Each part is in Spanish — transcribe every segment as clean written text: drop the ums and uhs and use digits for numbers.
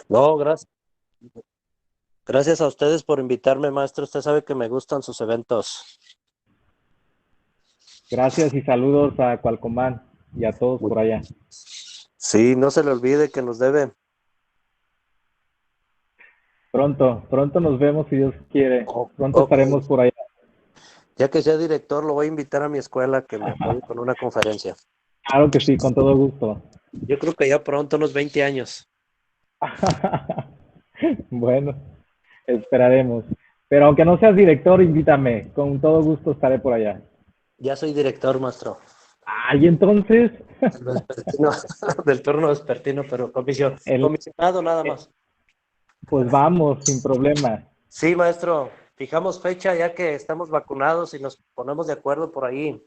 No, gracias a ustedes por invitarme, maestro. Usted sabe que me gustan sus eventos. Gracias y saludos a Cualcomán y a todos Muy- por allá. Sí, no se le olvide que nos debe. Pronto, pronto nos vemos si Dios quiere. Pronto Ok, estaremos por allá. ya que sea director, lo voy a invitar a mi escuela que me apoye con una conferencia. Claro que sí, con todo gusto. Yo creo que ya pronto, unos 20 años. Bueno, esperaremos. Pero aunque no seas director, invítame. Con todo gusto estaré por allá. Ya soy director, maestro. Y entonces, Del vespertino, del turno vespertino, pero el, comisionado nada más. pues vamos, sin problema. Sí, maestro, fijamos fecha ya que estamos vacunados y nos ponemos de acuerdo por ahí.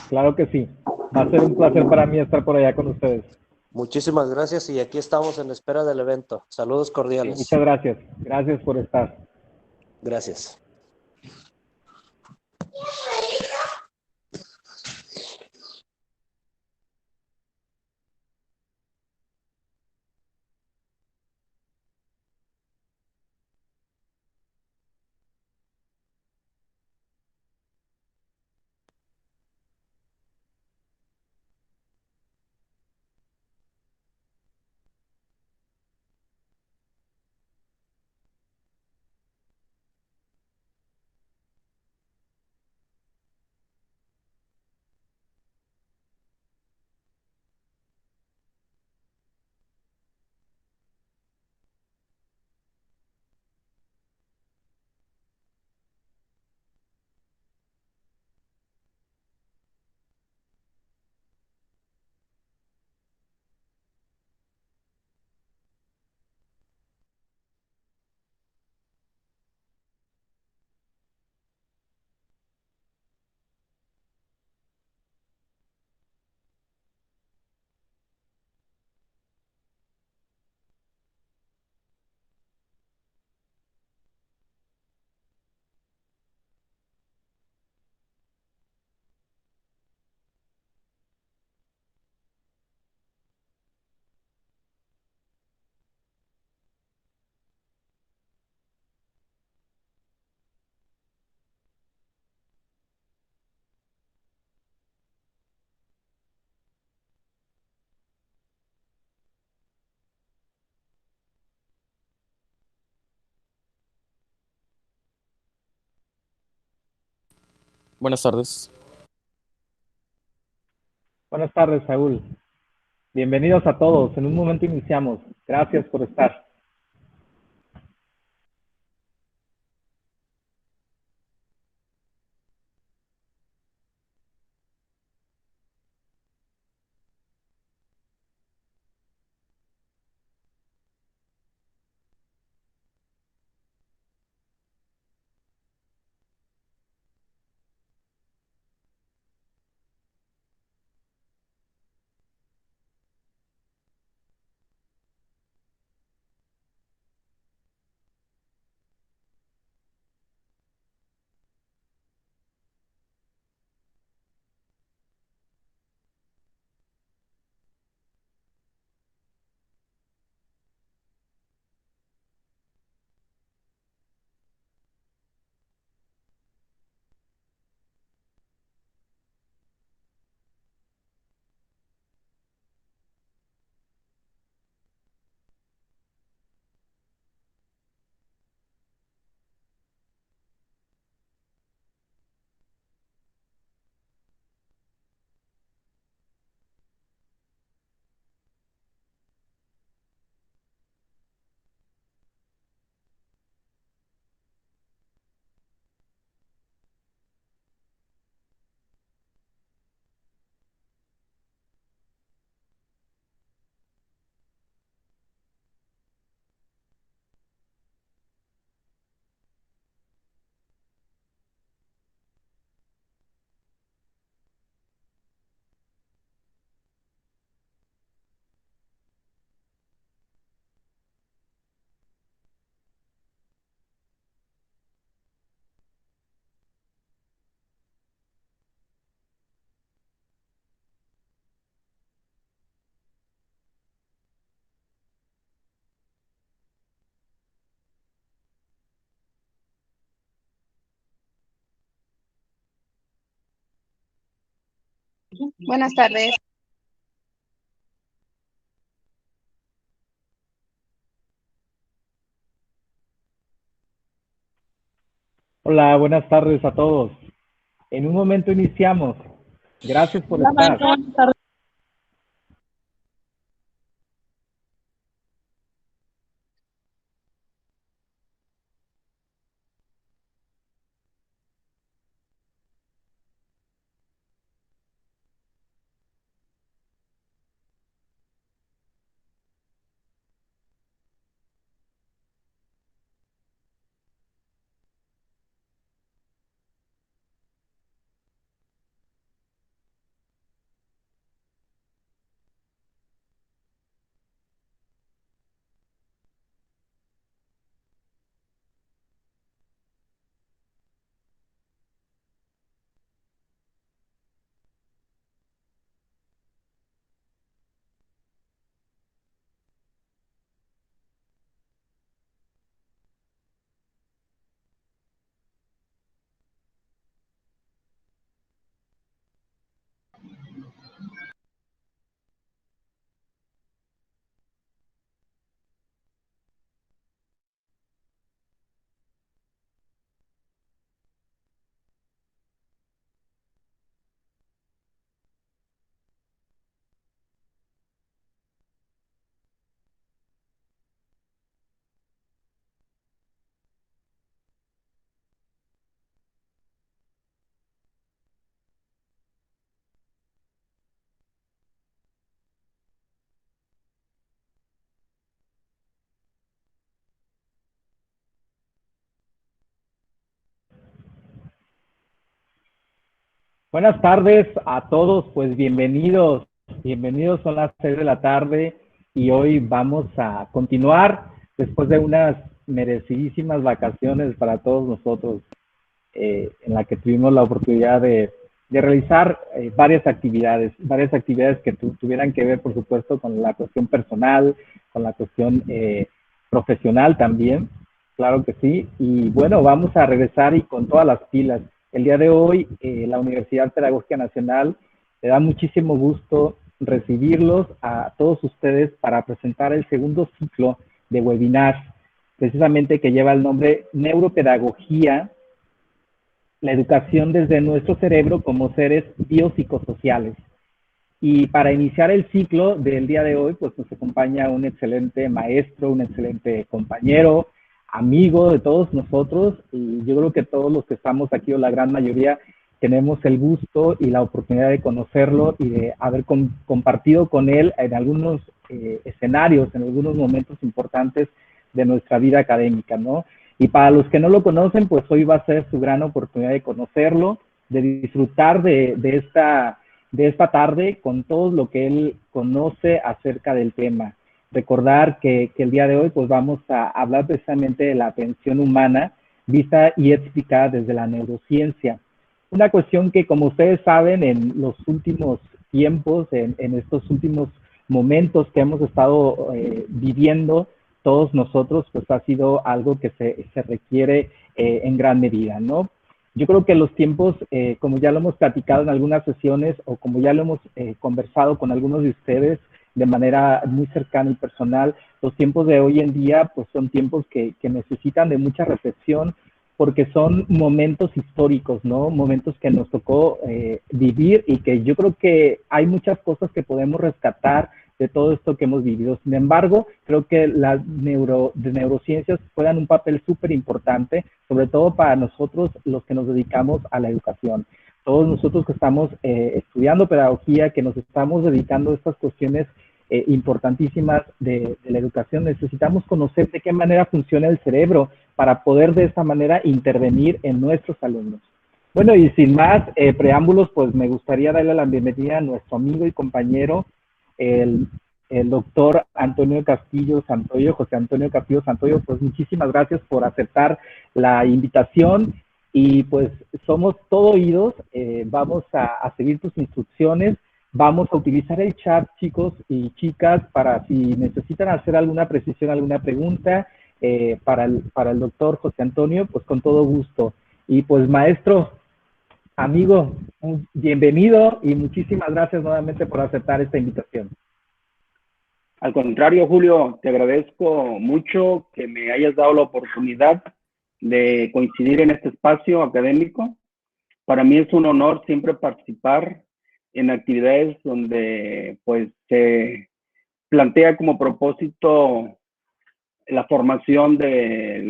Claro que sí. Va a ser un placer para mí estar por allá con ustedes. Muchísimas gracias y aquí estamos en espera del evento. Saludos cordiales. Muchas gracias. Gracias por estar. Gracias. Buenas tardes. Buenas tardes, Saúl. Bienvenidos a todos. En un momento iniciamos. Gracias por estar. Buenas tardes. Hola, buenas tardes a todos. En un momento iniciamos. Gracias por estar. Buenas tardes. Buenas tardes a todos, pues bienvenidos. Bienvenidos, son las 6 de la tarde y hoy vamos a continuar después de unas merecidísimas vacaciones para todos nosotros, en la que tuvimos la oportunidad de realizar varias actividades que tuvieran que ver, por supuesto, con la cuestión personal, con la cuestión profesional también, claro que sí. Y bueno, vamos a regresar y con todas las pilas. El día de hoy, la Universidad Pedagógica Nacional le da muchísimo gusto recibirlos a todos ustedes para presentar el segundo ciclo de webinars, precisamente que lleva el nombre Neuropedagogía, la educación desde nuestro cerebro como seres biopsicosociales. Y para iniciar el ciclo del día de hoy, pues nos acompaña un excelente maestro, un excelente compañero, amigo de todos nosotros, y yo creo que todos los que estamos aquí, o la gran mayoría, tenemos el gusto y la oportunidad de conocerlo y de haber compartido con él en algunos escenarios, en algunos momentos importantes de nuestra vida académica, ¿no? Y para los que no lo conocen, pues hoy va a ser su gran oportunidad de conocerlo, de disfrutar de esta tarde con todo lo que él conoce acerca del tema. Recordar que el día de hoy pues vamos a hablar precisamente de la atención humana vista y explicada desde la neurociencia. Una cuestión que, como ustedes saben, en los últimos tiempos, en estos últimos momentos que hemos estado viviendo todos nosotros, pues ha sido algo que se requiere en gran medida, ¿no? Yo creo que los tiempos, como ya lo hemos platicado en algunas sesiones o como ya lo hemos conversado con algunos de ustedes de manera muy cercana y personal, los tiempos de hoy en día pues son tiempos que necesitan de mucha reflexión porque son momentos históricos, ¿no? Momentos que nos tocó vivir y que yo creo que hay muchas cosas que podemos rescatar de todo esto que hemos vivido. Sin embargo, creo que las neurociencias juegan un papel súper importante, sobre todo para nosotros los que nos dedicamos a la educación. Todos nosotros que estamos estudiando pedagogía, que nos estamos dedicando a estas cuestiones importantísimas de la educación, necesitamos conocer de qué manera funciona el cerebro para poder de esta manera intervenir en nuestros alumnos. Bueno, y sin más preámbulos, pues me gustaría darle la bienvenida a nuestro amigo y compañero, el doctor Antonio Castillo Santoyo, José Antonio Castillo Santoyo. Pues muchísimas gracias por aceptar la invitación y pues somos todo oídos. Vamos a seguir tus instrucciones. Vamos a utilizar el chat, chicos y chicas, para si necesitan hacer alguna precisión, alguna pregunta para el doctor José Antonio, pues con todo gusto. Y pues maestro, amigo, bienvenido y muchísimas gracias nuevamente por aceptar esta invitación. Al contrario, Julio, te agradezco mucho que me hayas dado la oportunidad de coincidir en este espacio académico. Para mí es un honor siempre participar en actividades donde pues se plantea como propósito la formación de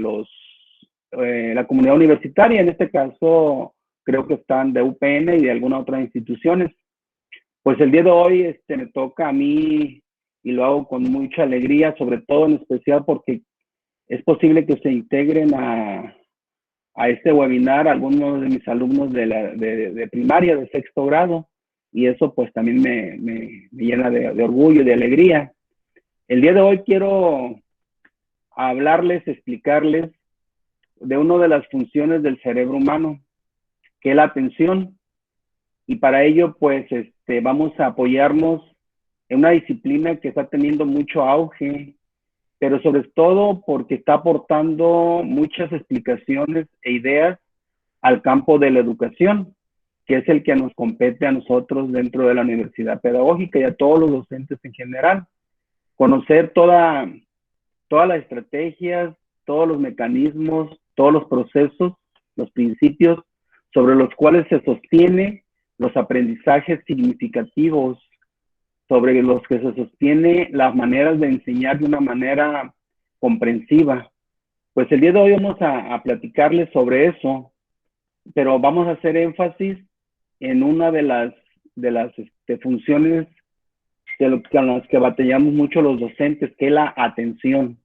la comunidad universitaria. En este caso, creo que están de UPN y de algunas otras instituciones. Pues el día de hoy me toca a mí y lo hago con mucha alegría, sobre todo en especial porque es posible que se integren a este webinar algunos de mis alumnos de primaria, de sexto grado, y eso pues también me llena de orgullo y de alegría. El día de hoy quiero hablarles, explicarles de una de las funciones del cerebro humano, que es la atención, y para ello pues vamos a apoyarnos en una disciplina que está teniendo mucho auge, pero sobre todo porque está aportando muchas explicaciones e ideas al campo de la educación, que es el que nos compete a nosotros dentro de la universidad pedagógica y a todos los docentes en general. Conocer todas las estrategias, todos los mecanismos, todos los procesos, los principios sobre los cuales se sostiene los aprendizajes significativos, sobre los que se sostiene las maneras de enseñar de una manera comprensiva. Pues el día de hoy vamos a platicarles sobre eso, pero vamos a hacer énfasis en una de las funciones con las que batallamos mucho los docentes, que es la atención.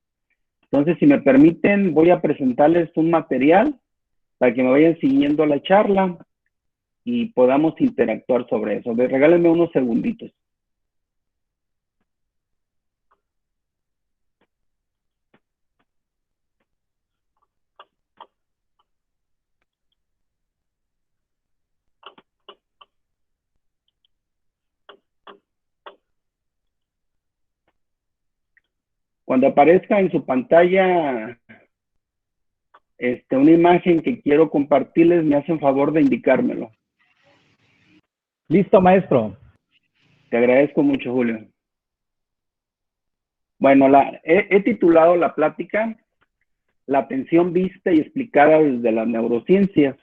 Entonces, si me permiten, voy a presentarles un material para que me vayan siguiendo la charla y podamos interactuar sobre eso. Regálenme unos segunditos. Cuando aparezca en su pantalla una imagen que quiero compartirles, me hacen favor de indicármelo. Listo, maestro. Te agradezco mucho, Julio. Bueno, he titulado la plática La atención vista y explicada desde las neurociencias.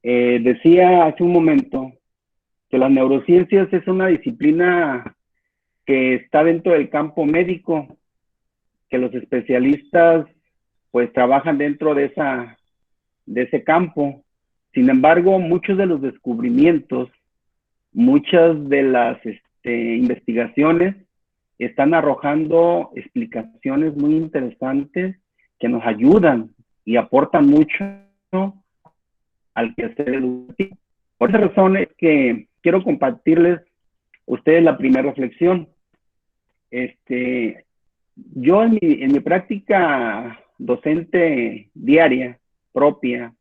Decía hace un momento que las neurociencias es una disciplina que está dentro del campo médico, que los especialistas pues trabajan dentro de ese campo. Sin embargo, muchos de los descubrimientos, muchas de las investigaciones están arrojando explicaciones muy interesantes que nos ayudan y aportan mucho al quehacer educativo. Por esa razón es que quiero compartirles a ustedes la primera reflexión. Yo en mi práctica docente diaria, propia,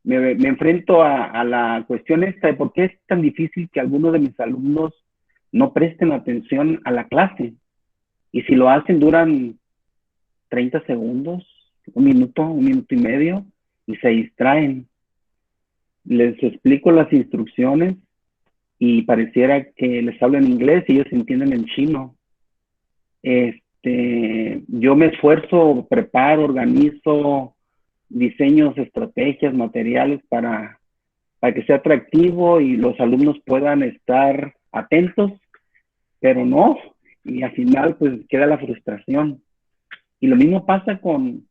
me enfrento a la cuestión esta de por qué es tan difícil que algunos de mis alumnos no presten atención a la clase. Y si lo hacen, duran 30 segundos, un minuto y medio, y se distraen. Les explico las instrucciones y pareciera que les hablo en inglés y ellos entienden en chino. Yo me esfuerzo, preparo, organizo diseños, estrategias, materiales para que sea atractivo y los alumnos puedan estar atentos, pero no, y al final pues queda la frustración. Y lo mismo pasa con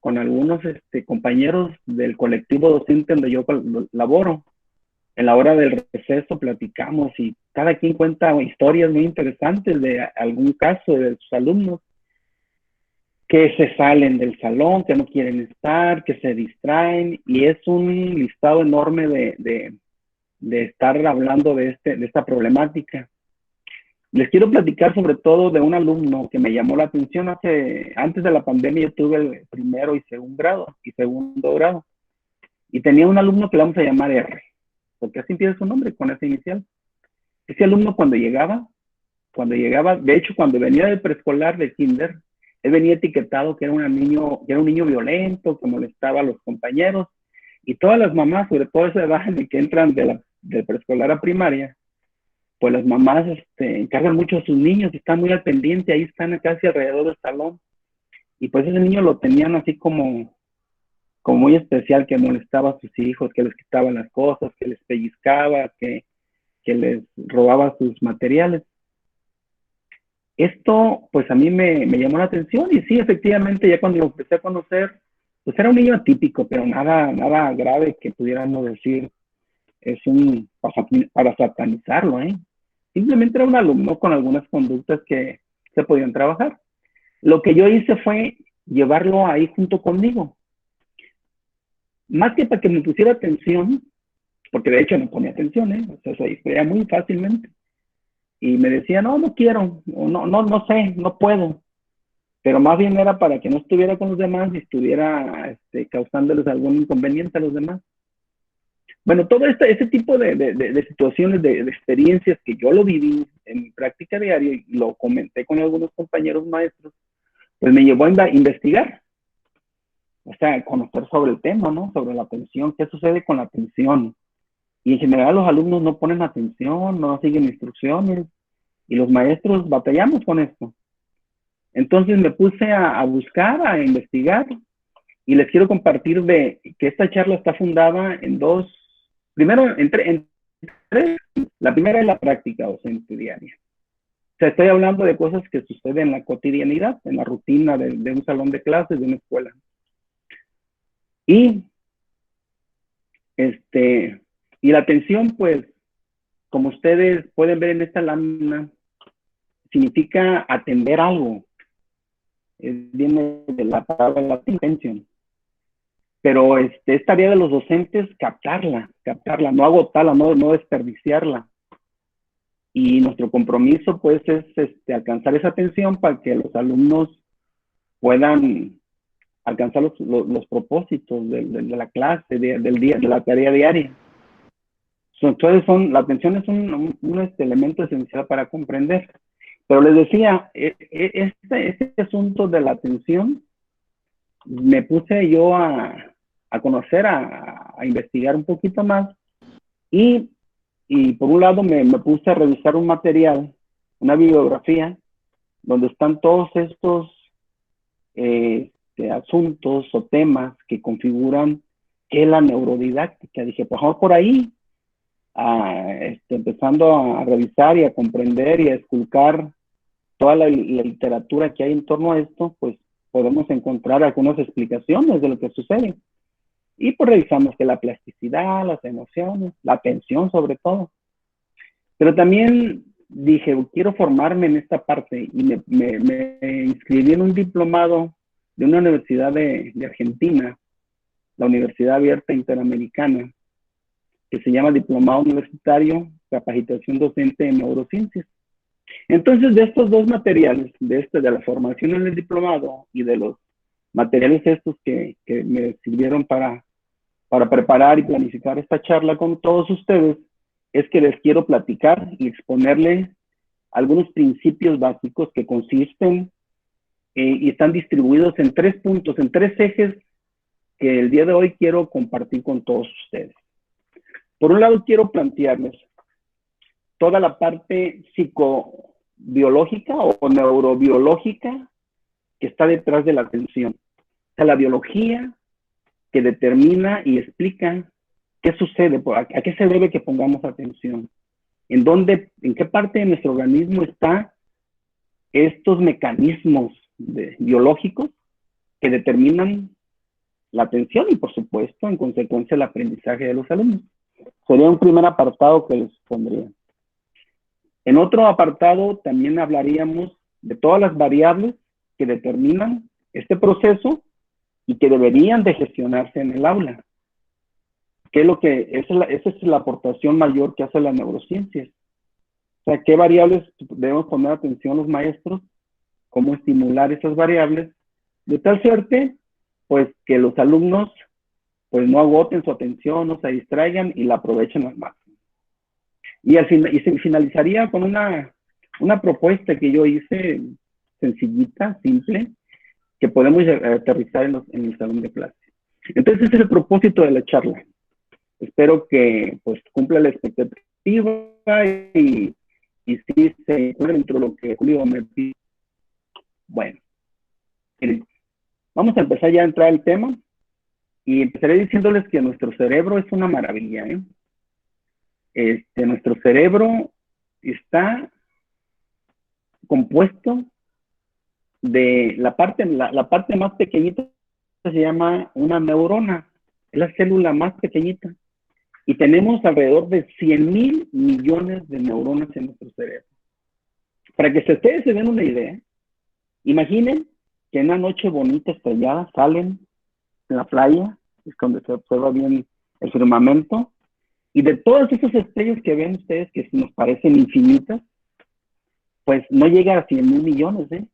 algunos compañeros del colectivo docente donde yo laboro. En la hora del receso platicamos y cada quien cuenta historias muy interesantes de algún caso de sus alumnos que se salen del salón, que no quieren estar, que se distraen, y es un listado enorme de estar hablando de esta problemática. Les quiero platicar sobre todo de un alumno que me llamó la atención antes de la pandemia. Yo tuve el primero y segundo grado, y tenía un alumno que le vamos a llamar R, porque así empieza su nombre, con ese inicial. Ese alumno cuando llegaba, de hecho cuando venía del preescolar, de kinder, él venía etiquetado que era un niño violento, que molestaba a los compañeros, Y todas las mamás, sobre todo esa edad en que entran de preescolar a primaria, pues las mamás encargan mucho a sus niños y están muy al pendiente, ahí están casi alrededor del salón. Y pues ese niño lo tenían así como muy especial, que molestaba a sus hijos, que les quitaba las cosas, que les pellizcaba, que les robaba sus materiales. Esto, pues a mí me llamó la atención y sí, efectivamente, ya cuando lo empecé a conocer, pues era un niño atípico, pero nada grave que pudiéramos decir es para satanizarlo, ¿eh? Simplemente era un alumno con algunas conductas que se podían trabajar. Lo que yo hice fue llevarlo ahí junto conmigo. Más que para que me pusiera atención, porque de hecho no ponía atención, ¿eh? O sea, se distraía muy fácilmente. Y me decía, no quiero, o no sé, no puedo. Pero más bien era para que no estuviera con los demás y estuviera causándoles algún inconveniente a los demás. Bueno, todo ese tipo de situaciones, de experiencias que yo lo viví en mi práctica diaria y lo comenté con algunos compañeros maestros, pues me llevó a investigar. O sea, conocer sobre el tema, ¿no? Sobre la atención, qué sucede con la atención. Y en general los alumnos no ponen atención, no siguen instrucciones, y los maestros batallamos con esto. Entonces me puse a buscar, a investigar, y les quiero compartir que esta charla está fundada en dos, primero en tres. La primera es la práctica docente diaria. O sea, estoy hablando de cosas que suceden en la cotidianidad, en la rutina de un salón de clases, de una escuela. Y la atención, pues, como ustedes pueden ver en esta lámina, significa atender algo. Viene de la palabra latín, attention. Pero es tarea de los docentes captarla, no agotarla, no desperdiciarla. Y nuestro compromiso, pues, es alcanzar esa atención para que los alumnos puedan alcanzar los propósitos de la clase, del día, de la tarea diaria. Entonces, la atención es un elemento esencial para comprender. Pero les decía, este asunto de la atención, me puse yo a conocer, a investigar un poquito más, y por un lado me puse a revisar un material, una bibliografía, donde están todos estos asuntos o temas que configuran qué es la neurodidáctica. Dije, pues vamos por ahí, empezando a revisar y a comprender y a esculcar toda la literatura que hay en torno a esto, pues podemos encontrar algunas explicaciones de lo que sucede. Y pues revisamos que la plasticidad, las emociones, la atención sobre todo. Pero también dije, quiero formarme en esta parte, y me inscribí en un diplomado de una universidad de Argentina, la Universidad Abierta Interamericana, que se llama Diplomado Universitario Capacitación Docente en Neurociencias. Entonces, de estos dos materiales, de la formación en el diplomado y de los materiales estos que me sirvieron para preparar y planificar esta charla con todos ustedes, es que les quiero platicar y exponerles algunos principios básicos que consisten y están distribuidos en 3 puntos, en 3 ejes que el día de hoy quiero compartir con todos ustedes. Por un lado, quiero plantearles toda la parte psicobiológica o neurobiológica que está detrás de la atención. O sea, la biología que determina y explica qué sucede, a qué se debe que pongamos atención, en qué parte de nuestro organismo están estos mecanismos biológicos que determinan la atención y, por supuesto, en consecuencia, el aprendizaje de los alumnos. Sería un primer apartado que les pondría. En otro apartado también hablaríamos de todas las variables que determinan este proceso y que deberían de gestionarse en el aula. Esa es la aportación mayor que hace las neurociencias. O sea, ¿qué variables debemos poner atención los maestros? ¿Cómo estimular esas variables? De tal suerte, pues, que los alumnos pues no agoten su atención, no se distraigan y la aprovechen al máximo. Y se finalizaría con una propuesta que yo hice, sencillita, simple, que podemos aterrizar en el salón de clase. Entonces ese es el propósito de la charla. Espero que pues cumpla la expectativa y sí se encuentre dentro de lo que Julio me pide. Bueno, miren, vamos a empezar ya a entrar al tema y empezaré diciéndoles que nuestro cerebro es una maravilla, ¿eh? Nuestro cerebro está compuesto de la parte más pequeñita, se llama una neurona, es la célula más pequeñita. Y tenemos alrededor de 100,000 millones de neuronas en nuestro cerebro. Para que ustedes se den una idea, imaginen que en una noche bonita, estrellada, salen en la playa, es donde se observa bien el firmamento, y de todas esas estrellas que ven ustedes, que nos parecen infinitas, pues no llega a 100,000 millones, ¿eh?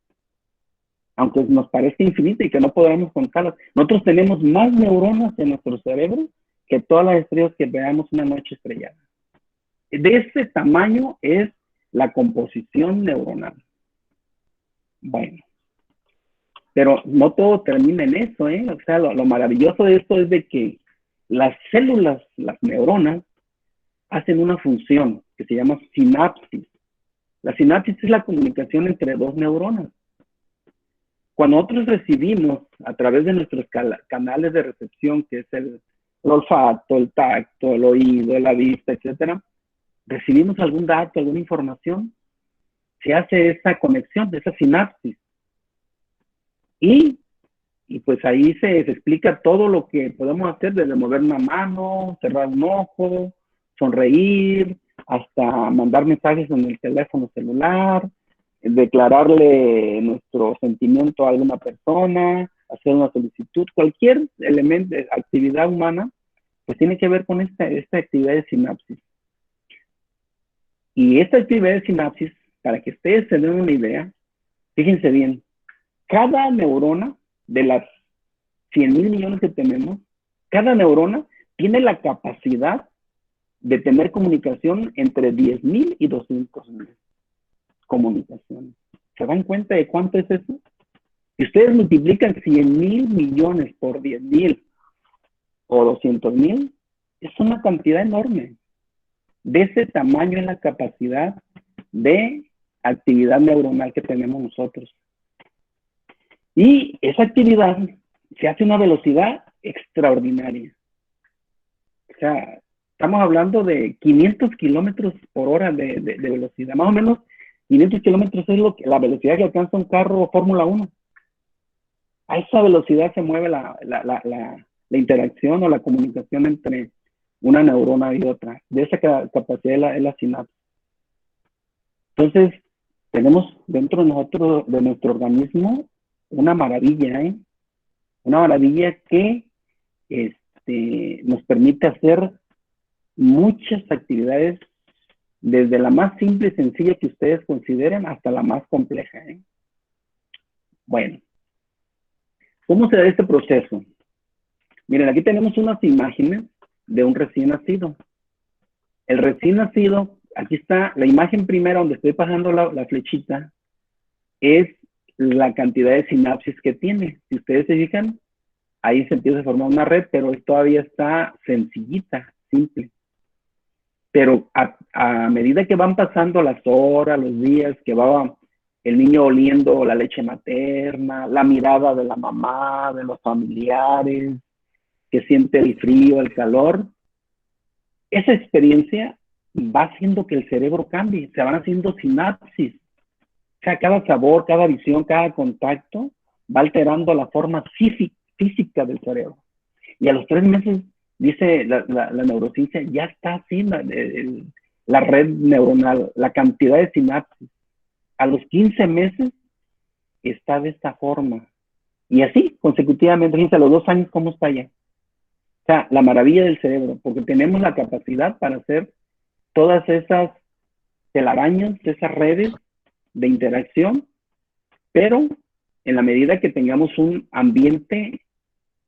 Aunque nos parezca infinita y que no podamos contarlas. Nosotros tenemos más neuronas en nuestro cerebro que todas las estrellas que veamos una noche estrellada. De ese tamaño es la composición neuronal. Bueno, pero no todo termina en eso, ¿eh? O sea, lo maravilloso de esto es de que las células, las neuronas, hacen una función que se llama sinapsis. La sinapsis es la comunicación entre dos neuronas. Cuando nosotros recibimos a través de nuestros canales de recepción, que es el olfato, el tacto, el oído, la vista, etcétera, recibimos algún dato, alguna información, se hace esa conexión, esa sinapsis. Y pues ahí se explica todo lo que podemos hacer, desde mover una mano, cerrar un ojo, sonreír, hasta mandar mensajes en el teléfono celular, declararle nuestro sentimiento a alguna persona, hacer una solicitud, cualquier elemento, actividad humana, pues tiene que ver con esta actividad de sinapsis. Y esta actividad de sinapsis, para que ustedes se den una idea, fíjense bien, cada neurona de las 100,000 millones que tenemos, cada neurona tiene la capacidad de tener comunicación entre 10,000 y 200,000 comunicaciones. ¿Se dan cuenta de cuánto es eso? Si ustedes multiplican 100,000 millones por 10,000 o 200,000, es una cantidad enorme. De ese tamaño es la capacidad de actividad neuronal que tenemos nosotros. Y esa actividad se hace a una velocidad extraordinaria. O sea, estamos hablando de 500 kilómetros por hora de velocidad. Más o menos 500 kilómetros es la velocidad que alcanza un carro Fórmula 1. A esa velocidad se mueve la interacción o la comunicación entre una neurona y otra. De esa capacidad es la sinapsis. Entonces, tenemos dentro de nosotros, de nuestro organismo, una maravilla, ¿eh? Una maravilla que nos permite hacer muchas actividades, desde la más simple y sencilla que ustedes consideren hasta la más compleja, ¿eh? Bueno, ¿cómo se da este proceso? Miren, aquí tenemos unas imágenes de un recién nacido. El recién nacido, aquí está la imagen primera donde estoy pasando la flechita, es la cantidad de sinapsis que tiene. Si ustedes se fijan, ahí se empieza a formar una red, pero todavía está sencillita, simple. Pero a medida que van pasando las horas, los días, que va el niño oliendo la leche materna, la mirada de la mamá, de los familiares, que siente el frío, el calor, esa experiencia va haciendo que el cerebro cambie, se van haciendo sinapsis. O sea, cada sabor, cada visión, cada contacto va alterando la forma física del cerebro. Y a los 3 meses, dice la neurociencia, ya está así la red neuronal, la cantidad de sinapsis. A los 15 meses está de esta forma. Y así, consecutivamente, fíjense, a los 2 años, ¿cómo está ya? O sea, la maravilla del cerebro, porque tenemos la capacidad para hacer todas esas telarañas, esas redes de interacción, pero en la medida que tengamos un ambiente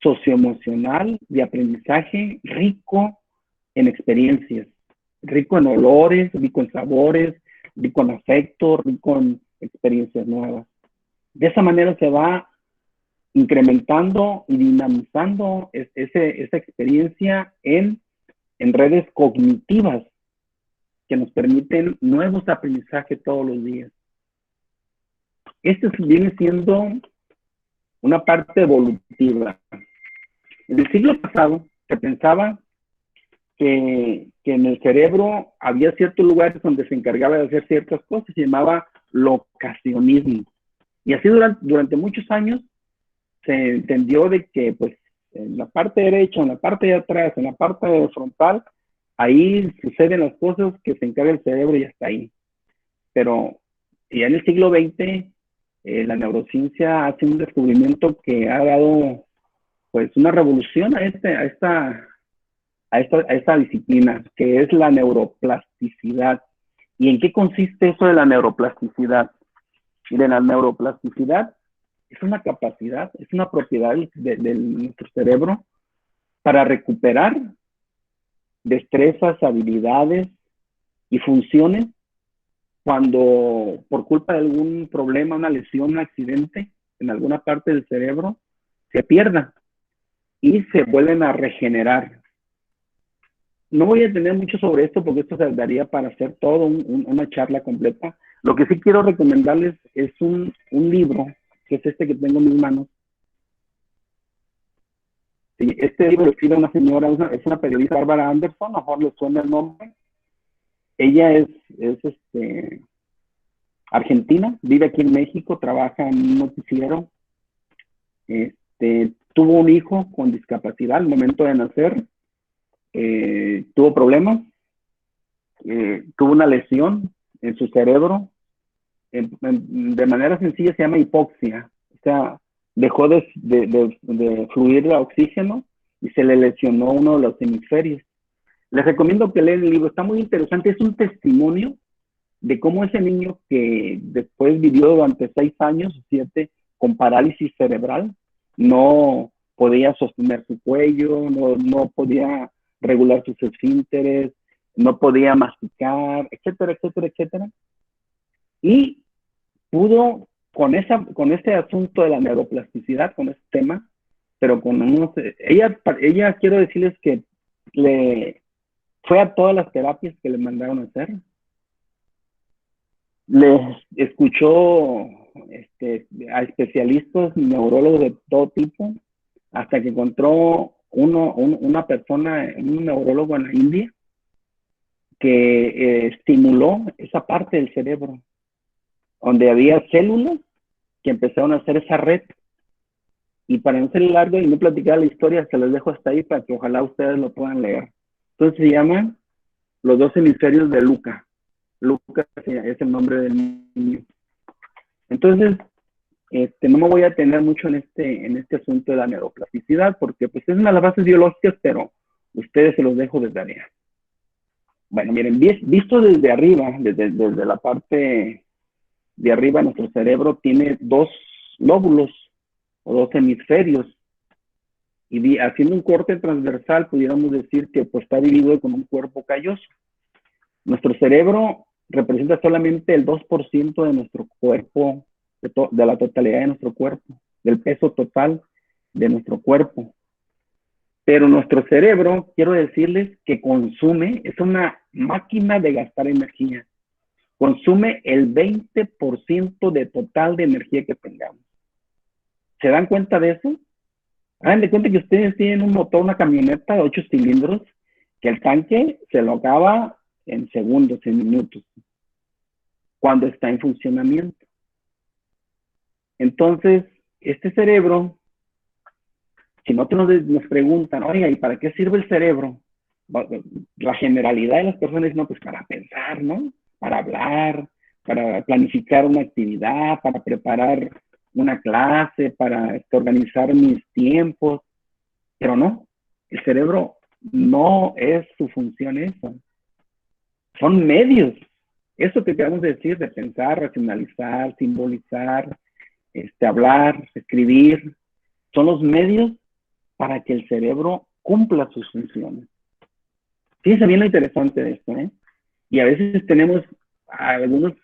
socioemocional de aprendizaje rico en experiencias, rico en olores, rico en sabores, rico en afecto, rico en experiencias nuevas. De esa manera se va incrementando y dinamizando esa experiencia en redes cognitivas que nos permiten nuevos aprendizajes todos los días. Este viene siendo una parte evolutiva. En el siglo pasado se pensaba que en el cerebro había ciertos lugares donde se encargaba de hacer ciertas cosas, se llamaba locacionismo. Y así durante muchos años se entendió de que pues en la parte derecha, en la parte de atrás, en la parte frontal, ahí suceden las cosas que se encarga el cerebro y hasta ahí. Pero ya en el siglo XX, la neurociencia hace un descubrimiento que ha dado pues una revolución a esta disciplina, que es la neuroplasticidad. ¿Y en qué consiste eso de la neuroplasticidad? Miren, la neuroplasticidad es una capacidad, es una propiedad de nuestro cerebro para recuperar destrezas, habilidades y funciones cuando por culpa de algún problema, una lesión, un accidente en alguna parte del cerebro se pierda y se vuelven a regenerar. No voy a tener mucho sobre esto porque esto se daría para hacer todo una charla completa. Lo que sí quiero recomendarles es un libro, que es este que tengo en mis manos. Este libro lo escribe una señora, es una periodista, Bárbara Anderson, a lo mejor les suena el nombre. Ella es argentina, vive aquí en México, trabaja en un noticiero. Tuvo un hijo con discapacidad al momento de nacer. Tuvo problemas, tuvo una lesión en su cerebro, de manera sencilla se llama hipoxia, o sea, dejó de fluir el oxígeno y se le lesionó uno de los hemisferios. Les recomiendo que lean el libro, está muy interesante, es un testimonio de cómo ese niño que después vivió durante 6 años, 7, con parálisis cerebral, no podía sostener su cuello, no podía regular sus esfínteres, no podía masticar, etcétera, etcétera, etcétera. Y pudo, con este asunto de la neuroplasticidad, con este tema, pero con ella quiero decirles que fue a todas las terapias que le mandaron a hacer. Les escuchó a especialistas, neurólogos de todo tipo, hasta que encontró una persona, un neurólogo en la India, que estimuló esa parte del cerebro, donde había células que empezaron a hacer esa red. Y para no ser largo y no platicar la historia, se los dejo hasta ahí para que ojalá ustedes lo puedan leer. Entonces se llaman los 2 hemisferios de Luca. Luca es el nombre del niño. Entonces, no me voy a detener mucho en este asunto de la neuroplasticidad, porque pues es una de las bases biológicas, pero ustedes se los dejo de tarea. Bueno, miren, visto desde arriba, desde la parte de arriba, nuestro cerebro tiene 2 lóbulos o 2 hemisferios, y haciendo un corte transversal, pudiéramos decir que pues está dividido con un cuerpo calloso. Nuestro cerebro representa solamente el 2% de nuestro cuerpo, de la totalidad de nuestro cuerpo, del peso total de nuestro cuerpo. Pero nuestro cerebro, quiero decirles que consume, es una máquina de gastar energía. Consume el 20% de total de energía que tengamos. ¿Se dan cuenta de eso? Hagan de cuenta que ustedes tienen un motor, una camioneta de 8 cilindros, que el tanque se lo acaba en segundos, en minutos, cuando está en funcionamiento. Entonces, este cerebro, si nosotros nos preguntan, oiga, ¿y para qué sirve el cerebro? La generalidad de las personas, no, pues para pensar, ¿no? Para hablar, para planificar una actividad, para preparar una clase, para organizar mis tiempos. Pero no, el cerebro no es su función eso. Son medios. Eso que acabamos de decir, de pensar, racionalizar, simbolizar, hablar, escribir, son los medios para que el cerebro cumpla sus funciones. Fíjense bien lo interesante de esto, ¿eh? Y a veces tenemos algunos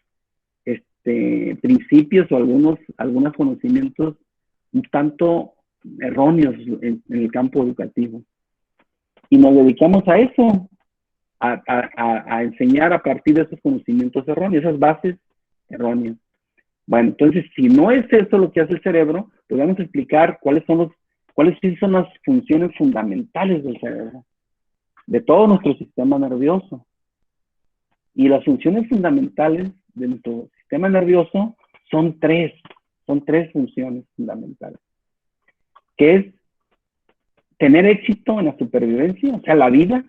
principios o algunos conocimientos un tanto erróneos en el campo educativo. Y nos dedicamos a eso, a enseñar a partir de esos conocimientos erróneos, esas bases erróneas. Bueno, entonces, si no es eso lo que hace el cerebro, pues vamos a explicar cuáles sí son las funciones fundamentales del cerebro, de todo nuestro sistema nervioso. Y las funciones fundamentales de nuestro sistema nervioso son tres funciones fundamentales, que es tener éxito en la supervivencia, o sea, la vida,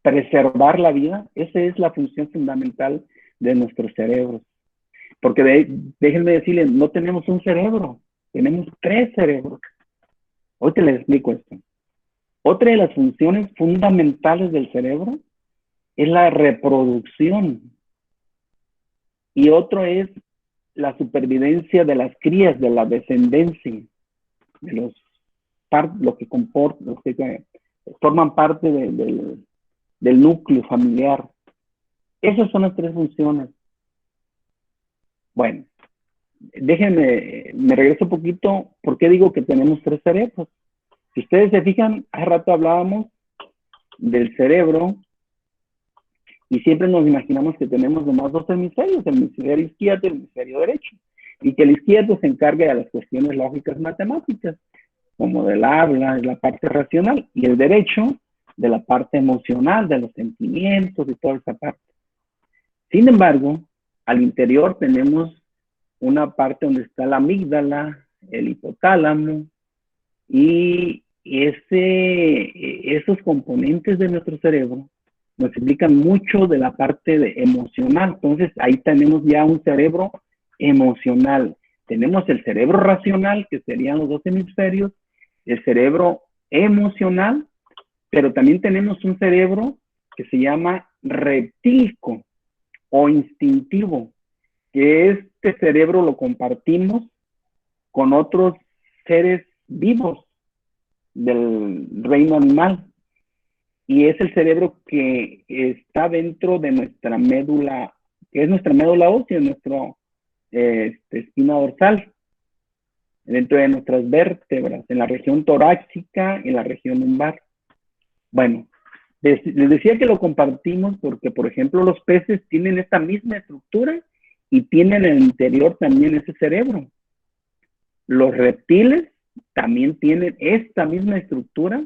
preservar la vida. Esa es la función fundamental de nuestros cerebros. Porque déjenme decirles, no tenemos un cerebro, tenemos 3 cerebros. Hoy te les explico esto. Otra de las funciones fundamentales del cerebro es la reproducción. Y otro es la supervivencia de las crías, de la descendencia, de los que forman parte del núcleo familiar. Esas son las 3 funciones. Bueno, déjenme, me regreso un poquito. ¿Por qué digo que tenemos 3 cerebros? Si ustedes se fijan, hace rato hablábamos del cerebro y siempre nos imaginamos que tenemos nomás 2 hemisferios, el hemisferio izquierdo y el hemisferio derecho, y que el izquierdo se encarga de las cuestiones lógicas matemáticas, como del habla, de la parte racional, y el derecho de la parte emocional, de los sentimientos y toda esa parte. Sin embargo, al interior tenemos una parte donde está la amígdala, el hipotálamo, y esos componentes de nuestro cerebro nos explican mucho de la parte emocional. Entonces, ahí tenemos ya un cerebro emocional. Tenemos el cerebro racional, que serían los 2 hemisferios, el cerebro emocional, pero también tenemos un cerebro que se llama reptílico o instintivo, que este cerebro lo compartimos con otros seres vivos del reino animal. Y es el cerebro que está dentro de nuestra médula, que es nuestra médula ósea, nuestra espina dorsal, dentro de nuestras vértebras, en la región torácica, en la región lumbar. Bueno, les decía que lo compartimos porque, por ejemplo, los peces tienen esta misma estructura y tienen en el interior también ese cerebro. Los reptiles también tienen esta misma estructura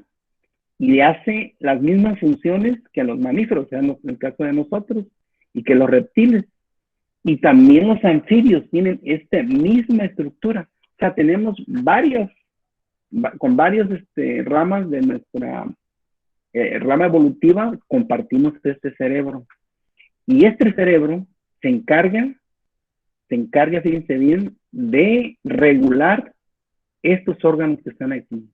y hace las mismas funciones que los mamíferos, o sea, en el caso de nosotros, y que los reptiles. Y también los anfibios tienen esta misma estructura. O sea, tenemos con varias ramas de nuestra rama evolutiva, compartimos este cerebro. Y este cerebro se encarga, fíjense bien, de regular estos órganos que están aquí.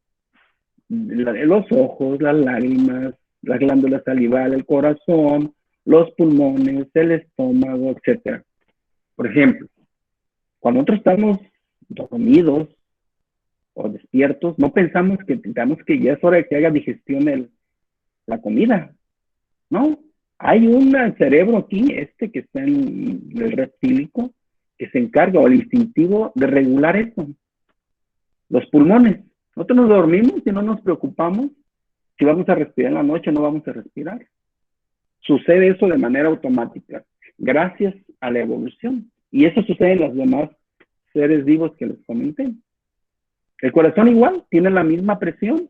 Los ojos, las lágrimas, las glándulas salivales, el corazón, los pulmones, el estómago, etc. Por ejemplo, cuando nosotros estamos dormidos o despiertos, no pensamos que ya es hora de que haga digestión la comida, ¿no? Hay un cerebro aquí, que está en el reptílico, que se encarga, o el instintivo, de regular eso. Los pulmones. Nosotros nos dormimos y no nos preocupamos si vamos a respirar en la noche o no vamos a respirar. Sucede eso de manera automática, gracias a la evolución. Y eso sucede en los demás seres vivos que les comenté. El corazón igual, tiene la misma presión.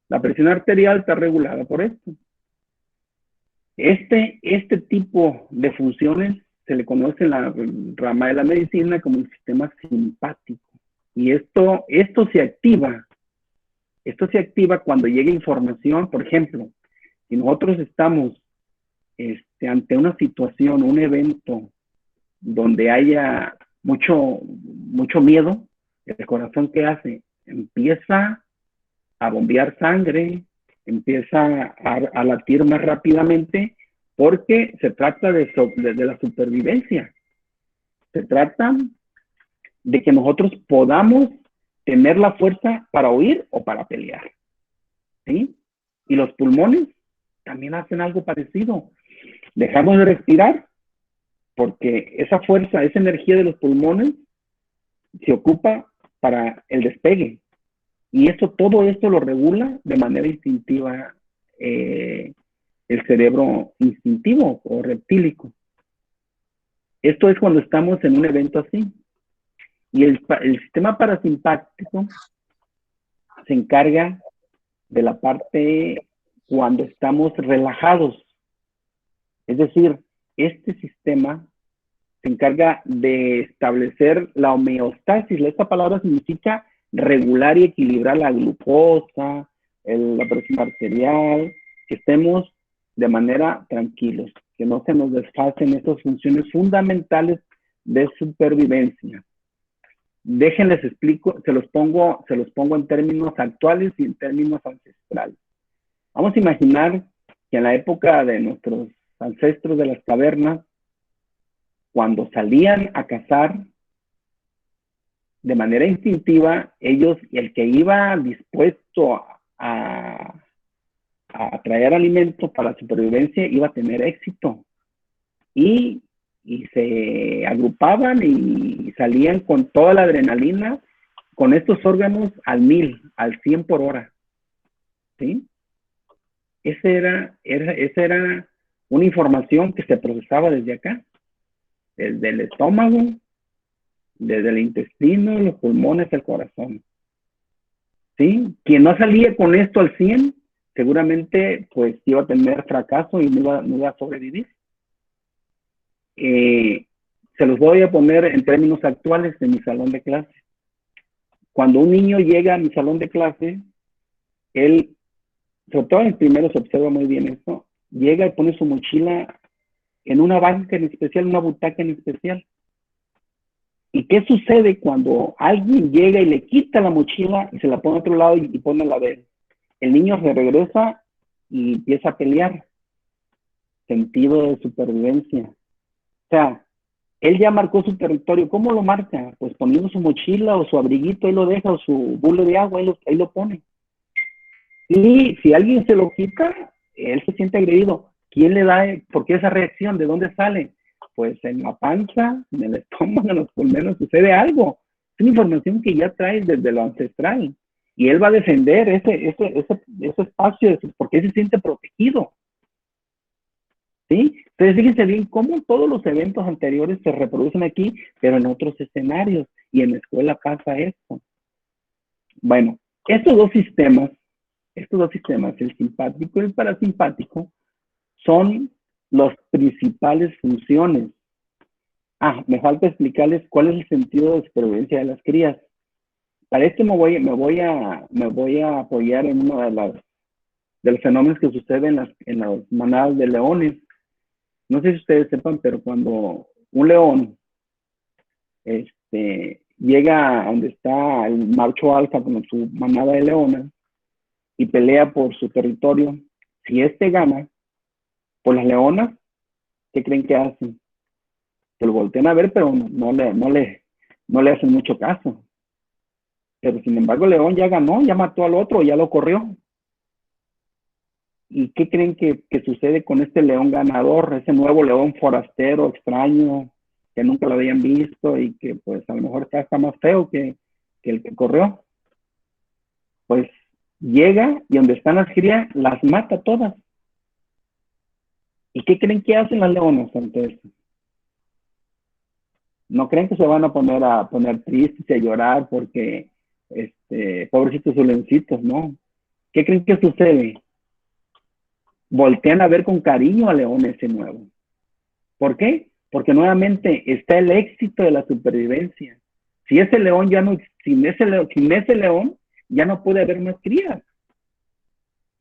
La presión arterial está regulada por esto. Este tipo de funciones se le conoce en la rama de la medicina como el sistema simpático. Y esto se activa. Esto se activa cuando llega información. Por ejemplo, si nosotros estamos ante una situación, un evento donde haya mucho miedo, el corazón, ¿qué hace? Empieza a bombear sangre, empieza a latir más rápidamente, porque se trata de la supervivencia. Se trata de que nosotros podamos tener la fuerza para huir o para pelear, ¿sí? Y los pulmones también hacen algo parecido. Dejamos de respirar porque esa fuerza, esa energía de los pulmones se ocupa para el despegue. Y todo esto lo regula de manera instintiva el cerebro instintivo o reptílico. Esto es cuando estamos en un evento así. Y el sistema parasimpático se encarga de la parte cuando estamos relajados. Es decir, este sistema se encarga de establecer la homeostasis. Esta palabra significa regular y equilibrar la glucosa, la presión arterial, que estemos de manera tranquilos, que no se nos desfasen estas funciones fundamentales de supervivencia. Déjenles explico, se los pongo en términos actuales y en términos ancestrales. Vamos a imaginar que en la época de nuestros ancestros de las cavernas, cuando salían a cazar de manera instintiva, ellos, el que iba dispuesto a traer alimento para la supervivencia, iba a tener éxito. Y se agrupaban y salían con toda la adrenalina, con estos órganos al 1000, al 100 por hora. ¿Sí? Esa era una información que se procesaba desde acá, desde el estómago, desde el intestino, los pulmones, el corazón. ¿Sí? Quien no salía con esto al 100, seguramente pues iba a tener fracaso y no iba a sobrevivir. Se los voy a poner en términos actuales de mi salón de clase. Cuando un niño llega a mi salón de clase, él, sobre todo en primero se observa muy bien esto, llega y pone su mochila en una banca en especial, una butaca en especial. ¿Y qué sucede cuando alguien llega y le quita la mochila y se la pone a otro lado y pone la de él? El niño se regresa y empieza a pelear. Sentido de supervivencia. O sea, él ya marcó su territorio. ¿Cómo lo marca? Pues poniendo su mochila o su abriguito, ahí lo deja, o su bule de agua, ahí lo pone. Y si alguien se lo quita, él se siente agredido. ¿Quién le da? ¿Por qué esa reacción? ¿De dónde sale? Pues en la panza, en el estómago, en los pulmones, sucede algo. Es una información que ya trae desde lo ancestral. Y él va a defender ese espacio porque él se siente protegido. ¿Sí? Entonces, fíjense bien cómo todos los eventos anteriores se reproducen aquí, pero en otros escenarios. Y en la escuela pasa esto. Bueno, estos dos sistemas, el simpático y el parasimpático, son las principales funciones. Me falta explicarles cuál es el sentido de supervivencia de las crías. Para esto me voy a apoyar en uno de los fenómenos que suceden en las manadas de leones. No sé si ustedes sepan, pero cuando un león llega a donde está el macho alfa con su manada de leonas y pelea por su territorio, si gana, pues las leonas, ¿qué creen que hacen? Se lo voltean a ver, pero no le hacen mucho caso. Pero sin embargo, el león ya ganó, ya mató al otro, ya lo corrió. ¿Y qué creen que sucede con este león ganador, ese nuevo león forastero, extraño, que nunca lo habían visto y que pues a lo mejor está más feo que el que corrió? Pues llega y donde están las crías, las mata todas. ¿Y qué creen que hacen las leonas ante eso? No creen que se van a poner tristes y a llorar porque, pobrecitos leoncitos, ¿no? ¿Qué creen que sucede? Voltean a ver con cariño al león ese nuevo. ¿Por qué? Porque nuevamente está el éxito de la supervivencia. Si ese león ya no, sin ese león ya no puede haber más crías.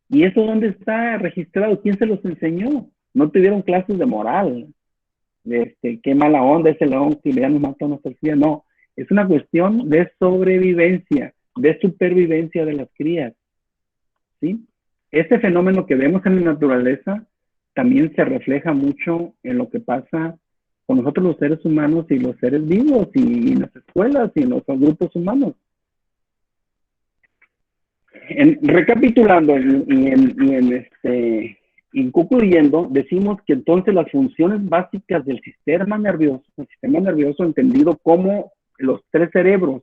¿Y eso dónde está registrado? ¿Quién se los enseñó? No tuvieron clases de moral. Qué mala onda ese león que ya nos mató a nuestras crías. No, es una cuestión de sobrevivencia, de supervivencia de las crías. ¿Sí? Este fenómeno que vemos en la naturaleza también se refleja mucho en lo que pasa con nosotros los seres humanos y los seres vivos y en las escuelas y en los grupos humanos. Recapitulando y concluyendo, decimos que entonces las funciones básicas del sistema nervioso, el sistema nervioso entendido como los tres cerebros,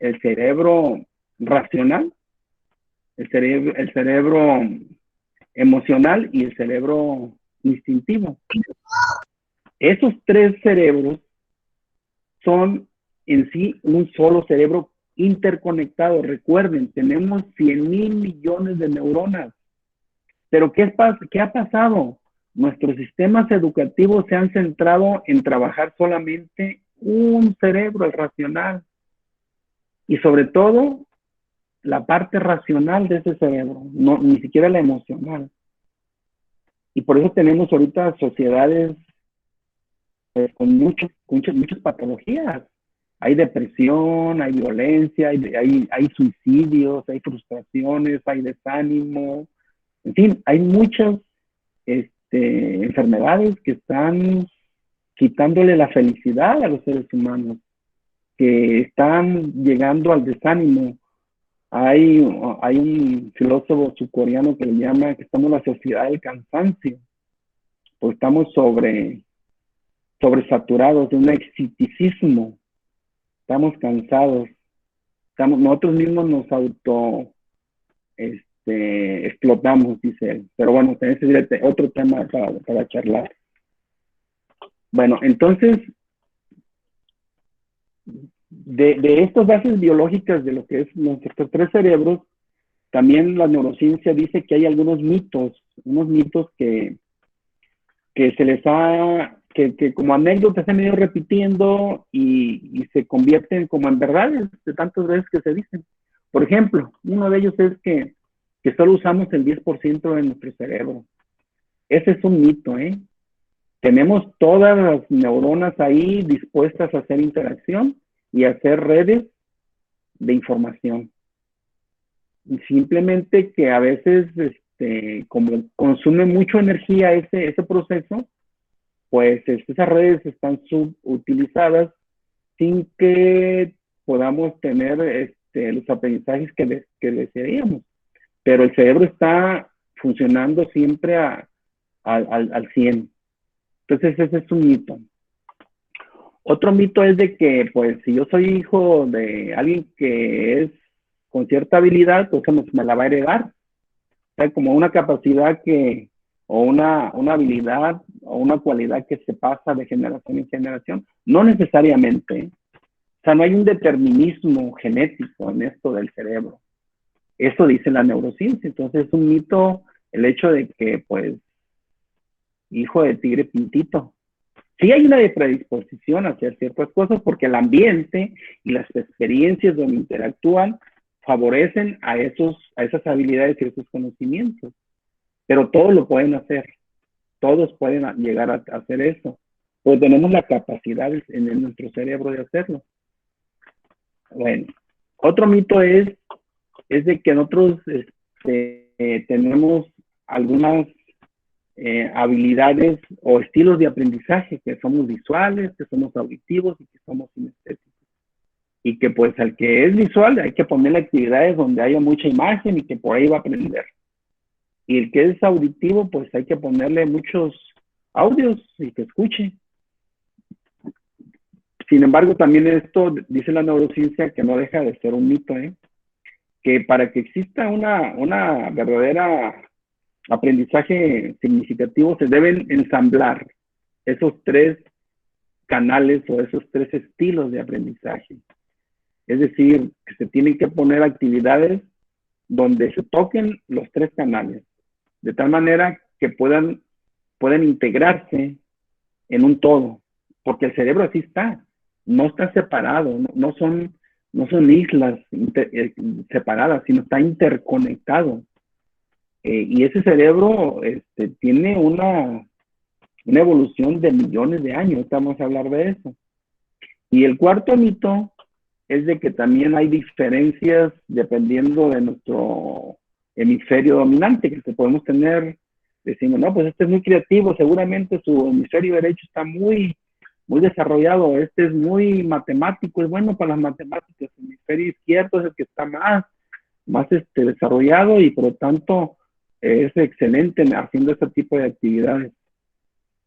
el cerebro racional, el cerebro emocional y el cerebro instintivo. Esos tres cerebros son en sí un solo cerebro interconectado. Recuerden, tenemos 100,000 millones de neuronas. Pero ¿qué ha pasado? Nuestros sistemas educativos se han centrado en trabajar solamente un cerebro, el racional. Y sobre todo, la parte racional de ese cerebro, no, ni siquiera la emocional. Y por eso tenemos ahorita sociedades pues, con muchas patologías. Hay depresión, hay violencia, hay suicidios, hay frustraciones, hay desánimo. En fin, hay muchas enfermedades que están quitándole la felicidad a los seres humanos, que están llegando al desánimo. Hay un filósofo surcoreano que le llama que estamos en la sociedad del cansancio, pues estamos sobresaturados de un exiticismo, estamos cansados, nosotros mismos nos explotamos, dice él. Pero bueno, ese es otro tema para charlar. Bueno, entonces, de estas bases biológicas de lo que es nuestros tres cerebros, también la neurociencia dice que hay algunos mitos, unos mitos que se les ha, que como anécdotas se han ido repitiendo y se convierten como en verdades de tantas veces que se dicen. Por ejemplo, uno de ellos es que solo usamos el 10% de nuestro cerebro. Ese es un mito, ¿eh? Tenemos todas las neuronas ahí dispuestas a hacer interacción y a hacer redes de información. Simplemente que a veces, como consume mucha energía ese proceso, pues esas redes están subutilizadas sin que podamos tener los aprendizajes que desearíamos. Pero el cerebro está funcionando siempre al 100. Entonces ese es un mito. Otro mito es de que, pues, si yo soy hijo de alguien que es con cierta habilidad, pues me la va a heredar. O sea, como una capacidad o una habilidad o una cualidad que se pasa de generación en generación. No necesariamente. O sea, no hay un determinismo genético en esto del cerebro. Eso dice la neurociencia. Entonces es un mito el hecho de que, pues, hijo de tigre pintito. Sí hay una predisposición a hacer ciertas cosas porque el ambiente y las experiencias donde interactúan favorecen a esas habilidades y esos conocimientos. Pero todos lo pueden hacer. Todos pueden llegar a hacer eso. Pues tenemos la capacidad en nuestro cerebro de hacerlo. Bueno, otro mito es de que nosotros tenemos algunas habilidades o estilos de aprendizaje, que somos visuales, que somos auditivos y que somos kinestésicos. Y que pues al que es visual hay que ponerle actividades donde haya mucha imagen y que por ahí va a aprender. Y el que es auditivo, pues hay que ponerle muchos audios y que escuche. Sin embargo, también esto dice la neurociencia que no deja de ser un mito, que para que exista una verdadera aprendizaje significativo se deben ensamblar esos tres canales o esos tres estilos de aprendizaje. Es decir, que se tienen que poner actividades donde se toquen los tres canales, de tal manera que puedan integrarse en un todo, porque el cerebro así está, no está separado, no son islas separadas, sino está interconectado. Y ese cerebro tiene una evolución de millones de años, vamos a hablar de eso. Y el cuarto mito es de que también hay diferencias dependiendo de nuestro hemisferio dominante, que podemos tener, decimos, no, pues este es muy creativo, seguramente su hemisferio derecho está muy desarrollado, este es muy matemático, es bueno para las matemáticas, el hemisferio izquierdo es el que está más desarrollado y por lo tanto es excelente haciendo ese tipo de actividades.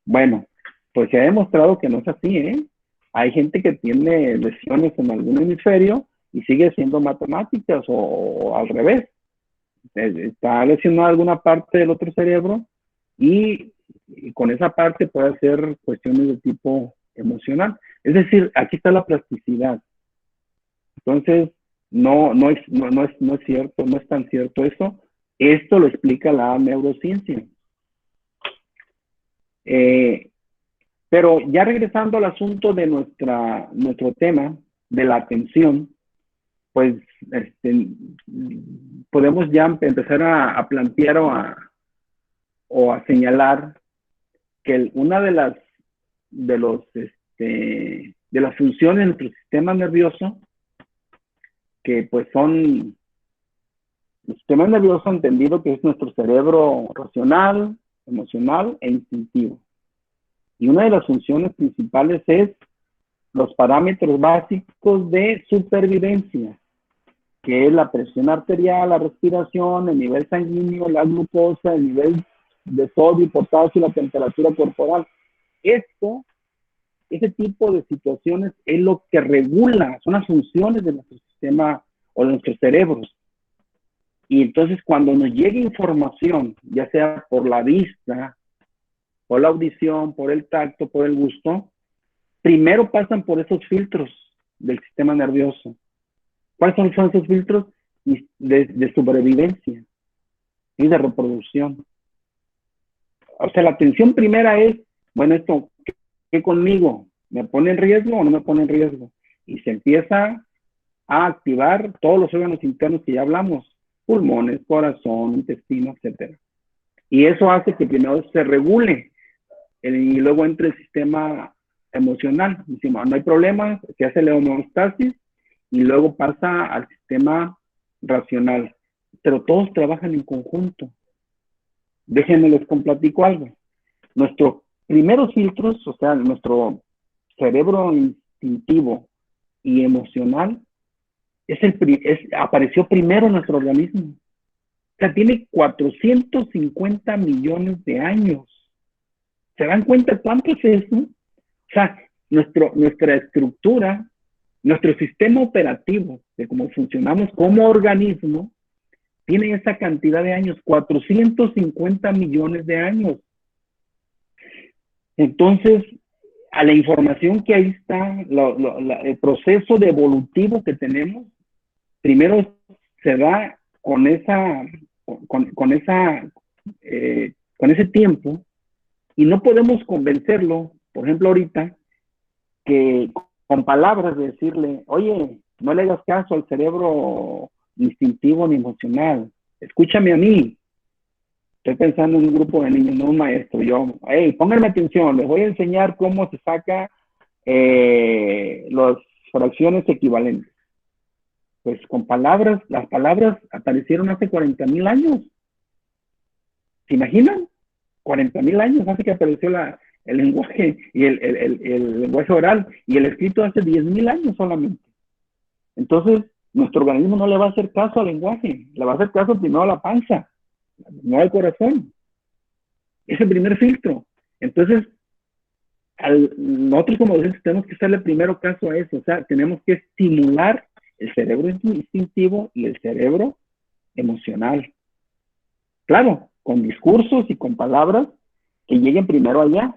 Bueno, pues se ha demostrado que no es así, Hay gente que tiene lesiones en algún hemisferio y sigue siendo matemáticas o al revés. Está lesionada alguna parte del otro cerebro y con esa parte puede hacer cuestiones de tipo emocional. Es decir, aquí está la plasticidad. Entonces, no es cierto, no es tan cierto eso. Esto lo explica la neurociencia. Pero ya regresando al asunto de nuestro tema, de la atención, pues podemos ya empezar a plantear o a señalar que una de las funciones de nuestro sistema nervioso, que pues son el sistema nervioso entendido que es nuestro cerebro racional, emocional e instintivo. Y una de las funciones principales es los parámetros básicos de supervivencia, que es la presión arterial, la respiración, el nivel sanguíneo, la glucosa, el nivel de sodio y potasio y la temperatura corporal. Ese tipo de situaciones es lo que regula, son las funciones de nuestro sistema o de nuestros cerebros. Y entonces cuando nos llegue información, ya sea por la vista, por la audición, por el tacto, por el gusto, primero pasan por esos filtros del sistema nervioso. ¿Cuáles son esos filtros? De sobrevivencia y de reproducción. O sea, la atención primera es, bueno, esto, ¿qué conmigo? ¿Me pone en riesgo o no me pone en riesgo? Y se empieza a activar todos los órganos internos que ya hablamos, pulmones, corazón, intestino, etc. Y eso hace que primero se regule y luego entre el sistema emocional. Decimos, no hay problema, se hace la homeostasis y luego pasa al sistema racional. Pero todos trabajan en conjunto. Déjenme les platico algo. Nuestros primeros filtros, o sea, nuestro cerebro instintivo y emocional, apareció primero en nuestro organismo. O sea, tiene 450 millones de años. ¿Se dan cuenta cuánto es eso? O sea, nuestra estructura, nuestro sistema operativo de cómo funcionamos como organismo, tiene esa cantidad de años, 450 millones de años. Entonces, a la información que ahí está, el proceso de evolutivo que tenemos, primero se da con ese tiempo, y no podemos convencerlo, por ejemplo, ahorita, que con palabras de decirle, oye, no le hagas caso al cerebro instintivo ni emocional, escúchame a mí. Estoy pensando en un grupo de niños, no un maestro. Hey, pónganme atención, les voy a enseñar cómo se saca las fracciones equivalentes. Pues con palabras, las palabras aparecieron hace 40,000 años. ¿Se imaginan? 40,000 años hace que apareció el lenguaje y el lenguaje oral, y el escrito hace 10,000 años solamente. Entonces, nuestro organismo no le va a hacer caso al lenguaje, le va a hacer caso primero a la panza, no al corazón. Es el primer filtro. Entonces, nosotros como docentes tenemos que hacerle primero caso a eso. O sea, tenemos que estimular el cerebro instintivo y el cerebro emocional. Claro, con discursos y con palabras que lleguen primero allá,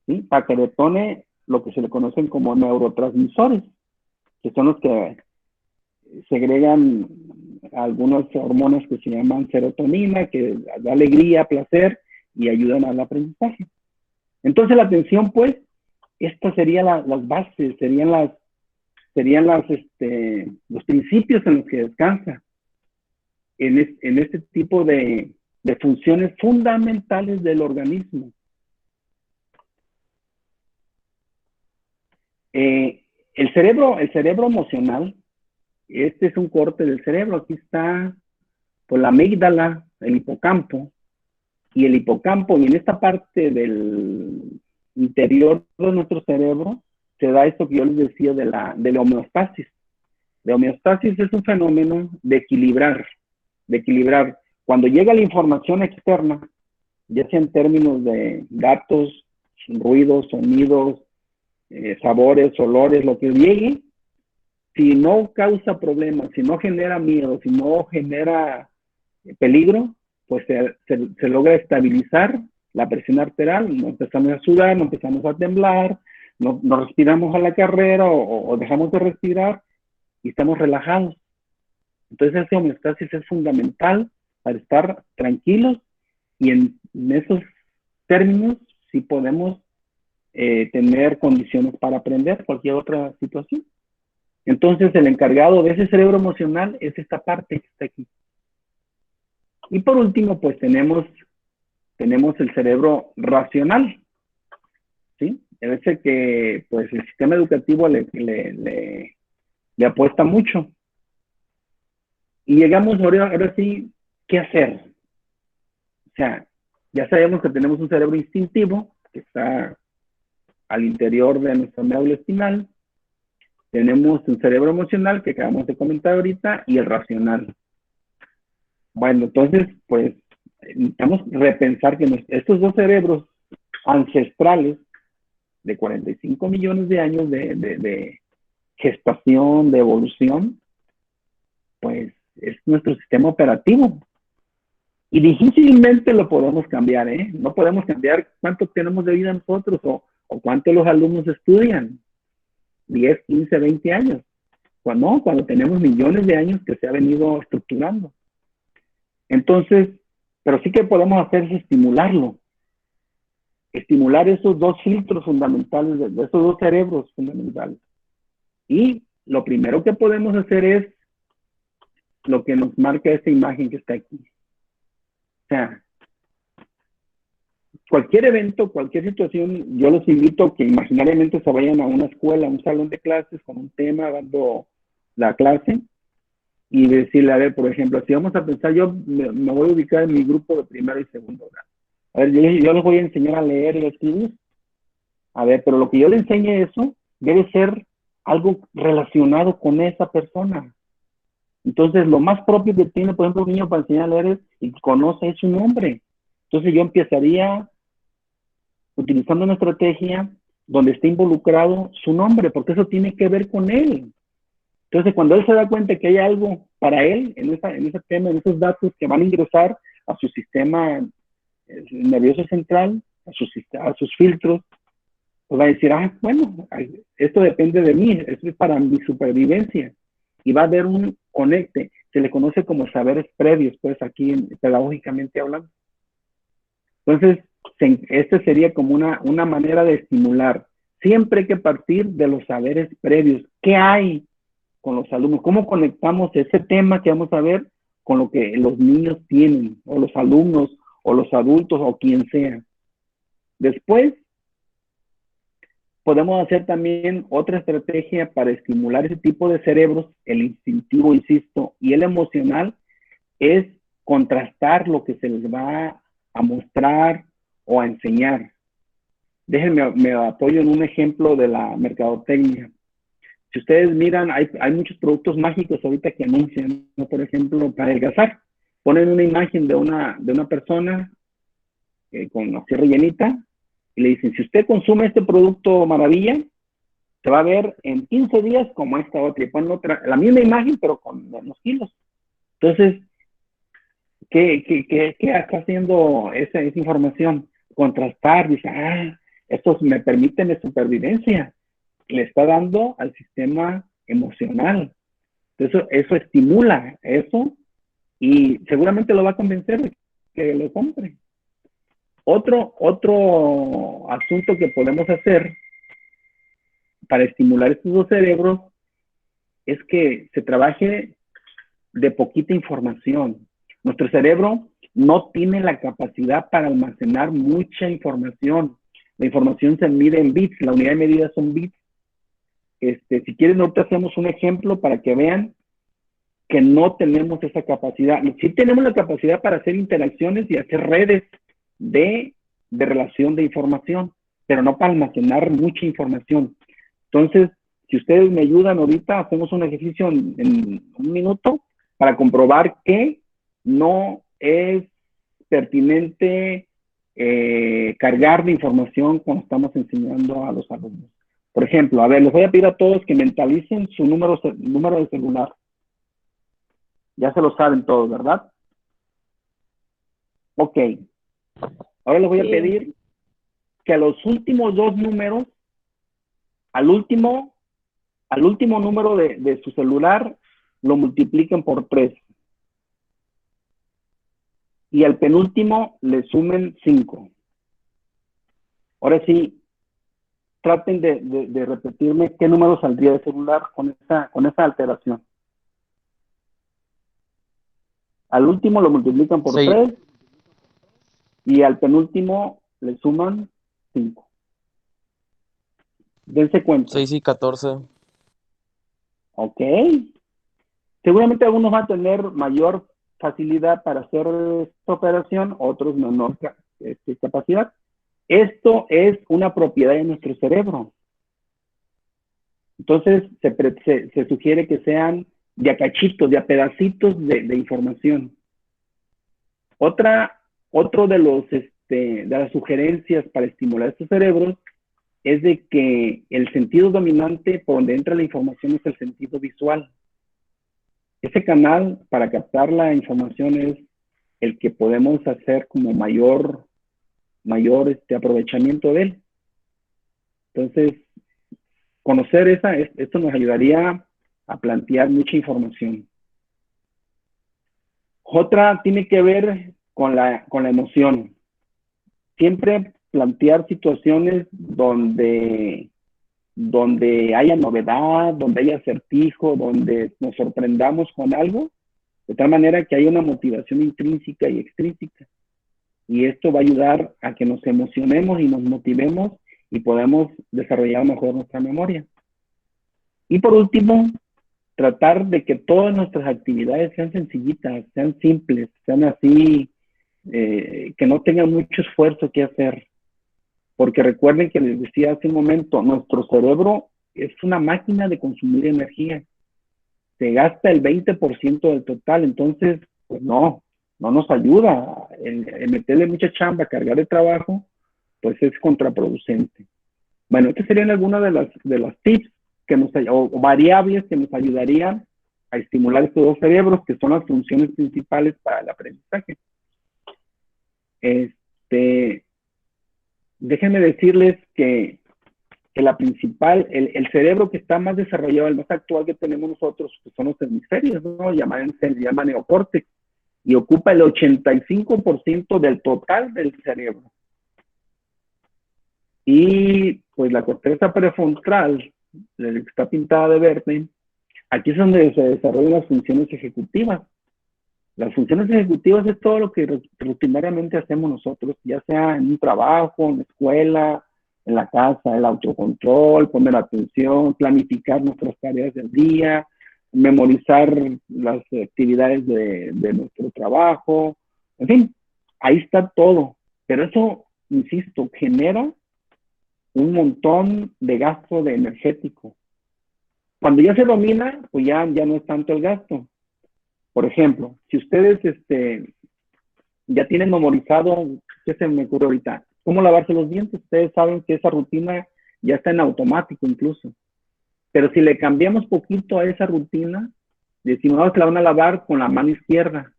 ¿sí? Para que detone lo que se le conocen como neurotransmisores, que son los que segregan algunas hormonas que se llaman serotonina, que da alegría, placer y ayudan al aprendizaje. Entonces la atención, pues, estas serían las bases, serían los principios en los que descansa en este tipo de funciones fundamentales del organismo. El cerebro emocional, este es un corte del cerebro. Aquí está por la amígdala, el hipocampo, y el hipocampo, y en esta parte del interior de nuestro cerebro se da esto que yo les decía de la homeostasis. La homeostasis es un fenómeno de equilibrar. Cuando llega la información externa, ya sea en términos de datos, ruidos, sonidos, sabores, olores, lo que llegue, si no causa problemas, si no genera miedo, si no genera peligro, pues se logra estabilizar la presión arterial, no empezamos a sudar, no empezamos a temblar, no respiramos a la carrera o dejamos de respirar y estamos relajados. Entonces esa homeostasis es fundamental para estar tranquilos y en esos términos sí podemos tener condiciones para aprender cualquier otra situación. Entonces el encargado de ese cerebro emocional es esta parte que está aquí. Y por último, pues tenemos el cerebro racional, ¿sí? Es el que pues el sistema educativo le apuesta mucho. Y llegamos ahora sí, ¿qué hacer? O sea, ya sabemos que tenemos un cerebro instintivo que está al interior de nuestra médula espinal. Tenemos un cerebro emocional que acabamos de comentar ahorita y el racional. Bueno, entonces, pues, necesitamos repensar que estos dos cerebros ancestrales de 45 millones de años de gestación, de evolución, pues, es nuestro sistema operativo. Y difícilmente lo podemos cambiar, ¿eh? No podemos cambiar cuánto tenemos de vida nosotros o cuánto los alumnos estudian. 10, 15, 20 años. Cuando tenemos millones de años que se ha venido estructurando. Entonces, pero sí que podemos hacer es estimularlo. Estimular esos dos filtros fundamentales, de esos dos cerebros fundamentales. Y lo primero que podemos hacer es lo que nos marca esta imagen que está aquí. O sea, cualquier evento, cualquier situación, yo los invito a que imaginariamente se vayan a una escuela, a un salón de clases con un tema, dando la clase y decirle, a ver, por ejemplo, si vamos a pensar, yo me voy a ubicar en mi grupo de primero y segundo grado. A ver, yo les voy a enseñar a leer y a escribir. A ver, pero lo que yo le enseñe eso debe ser algo relacionado con esa persona. Entonces, lo más propio que tiene, por ejemplo, un niño para enseñar a leer es y conoce su nombre. Entonces, yo empezaría utilizando una estrategia donde esté involucrado su nombre, porque eso tiene que ver con él. Entonces, cuando él se da cuenta que hay algo para él en ese tema, en esos datos que van a ingresar a su sistema nervioso central, a sus filtros, pues va a decir, bueno, esto depende de mí, esto es para mi supervivencia. Y va a haber un conecte, se le conoce como saberes previos, pues aquí pedagógicamente hablando. Entonces, esta sería como una manera de estimular. Siempre hay que partir de los saberes previos. ¿Qué hay con los alumnos? ¿Cómo conectamos ese tema que vamos a ver con lo que los niños tienen, o los alumnos, o los adultos, o quien sea? Después, podemos hacer también otra estrategia para estimular ese tipo de cerebros, el instintivo, insisto, y el emocional, es contrastar lo que se les va a mostrar o a enseñar. Déjenme, me apoyo en un ejemplo de la mercadotecnia. Si ustedes miran, hay muchos productos mágicos ahorita que anuncian, ¿no? Por ejemplo, para adelgazar. Ponen una imagen de una persona con así rellenita y le dicen, si usted consume este producto maravilla, se va a ver en 15 días como esta otra. Y ponen la misma imagen, pero con menos kilos. Entonces, ¿qué está haciendo esa información? Contrastar, dice, esto me permite mi supervivencia. Le está dando al sistema emocional. Entonces, eso estimula eso y seguramente lo va a convencer de que lo compre. Otro asunto que podemos hacer para estimular estos dos cerebros es que se trabaje de poquita información. Nuestro cerebro no tiene la capacidad para almacenar mucha información. La información se mide en bits, la unidad de medida son bits. Si quieren, ahorita hacemos un ejemplo para que vean que no tenemos esa capacidad. Sí tenemos la capacidad para hacer interacciones y hacer redes de relación de información, pero no para almacenar mucha información. Entonces, si ustedes me ayudan ahorita, hacemos un ejercicio en un minuto para comprobar que no es pertinente cargar de información cuando estamos enseñando a los alumnos. Por ejemplo, a ver, les voy a pedir a todos que mentalicen su número de celular. Ya se lo saben todos, ¿verdad? Ok. Ahora les voy a pedir que a los últimos dos números, al último número de su celular, lo multipliquen por 3. Y al penúltimo le sumen 5. Ahora sí, traten de repetirme qué número saldría de celular con esa alteración. Al último lo multiplican por 3 y al penúltimo le suman 5. Dense cuenta. 6 y 14. Ok. Seguramente algunos van a tener mayor facilidad para hacer esta operación, otros menor capacidad. Esto es una propiedad de nuestro cerebro. Entonces, se sugiere que sean de a cachitos, de a pedacitos de información. Otro de las sugerencias para estimular estos cerebros es de que el sentido dominante por donde entra la información es el sentido visual. Ese canal para captar la información es el que podemos hacer como mayor aprovechamiento de él. Entonces, conocer esto nos ayudaría a plantear mucha información. Otra tiene que ver con la emoción. Siempre plantear situaciones donde haya novedad, donde haya acertijo, donde nos sorprendamos con algo, de tal manera que haya una motivación intrínseca y extrínseca. Y esto va a ayudar a que nos emocionemos y nos motivemos y podamos desarrollar mejor nuestra memoria. Y por último, tratar de que todas nuestras actividades sean sencillitas, sean simples, sean así, que no tengan mucho esfuerzo que hacer. Porque recuerden que les decía hace un momento, nuestro cerebro es una máquina de consumir energía. Se gasta el 20% del total, entonces, pues no nos ayuda. El meterle mucha chamba, cargar de trabajo, pues es contraproducente. Bueno, estas serían algunas de las tips o variables que nos ayudarían a estimular estos dos cerebros, que son las funciones principales para el aprendizaje. Déjenme decirles que la principal, el cerebro que está más desarrollado, el más actual que tenemos nosotros, que son los hemisferios, ¿no? Se llama neocórtex, y ocupa el 85% del total del cerebro. Y pues la corteza prefrontal, la que está pintada de verde, aquí es donde se desarrollan las funciones ejecutivas. Las funciones ejecutivas es todo lo que rutinariamente hacemos nosotros, ya sea en un trabajo, en la escuela, en la casa, el autocontrol, poner atención, planificar nuestras tareas del día, memorizar las actividades de nuestro trabajo, en fin, ahí está todo. Pero eso, insisto, genera un montón de gasto de energético. Cuando ya se domina, pues ya no es tanto el gasto. Por ejemplo, si ustedes ya tienen memorizado, ¿qué se me ocurre ahorita? ¿Cómo lavarse los dientes? Ustedes saben que esa rutina ya está en automático incluso. Pero si le cambiamos poquito a esa rutina, decimos, vamos, la van a lavar con la mano izquierda.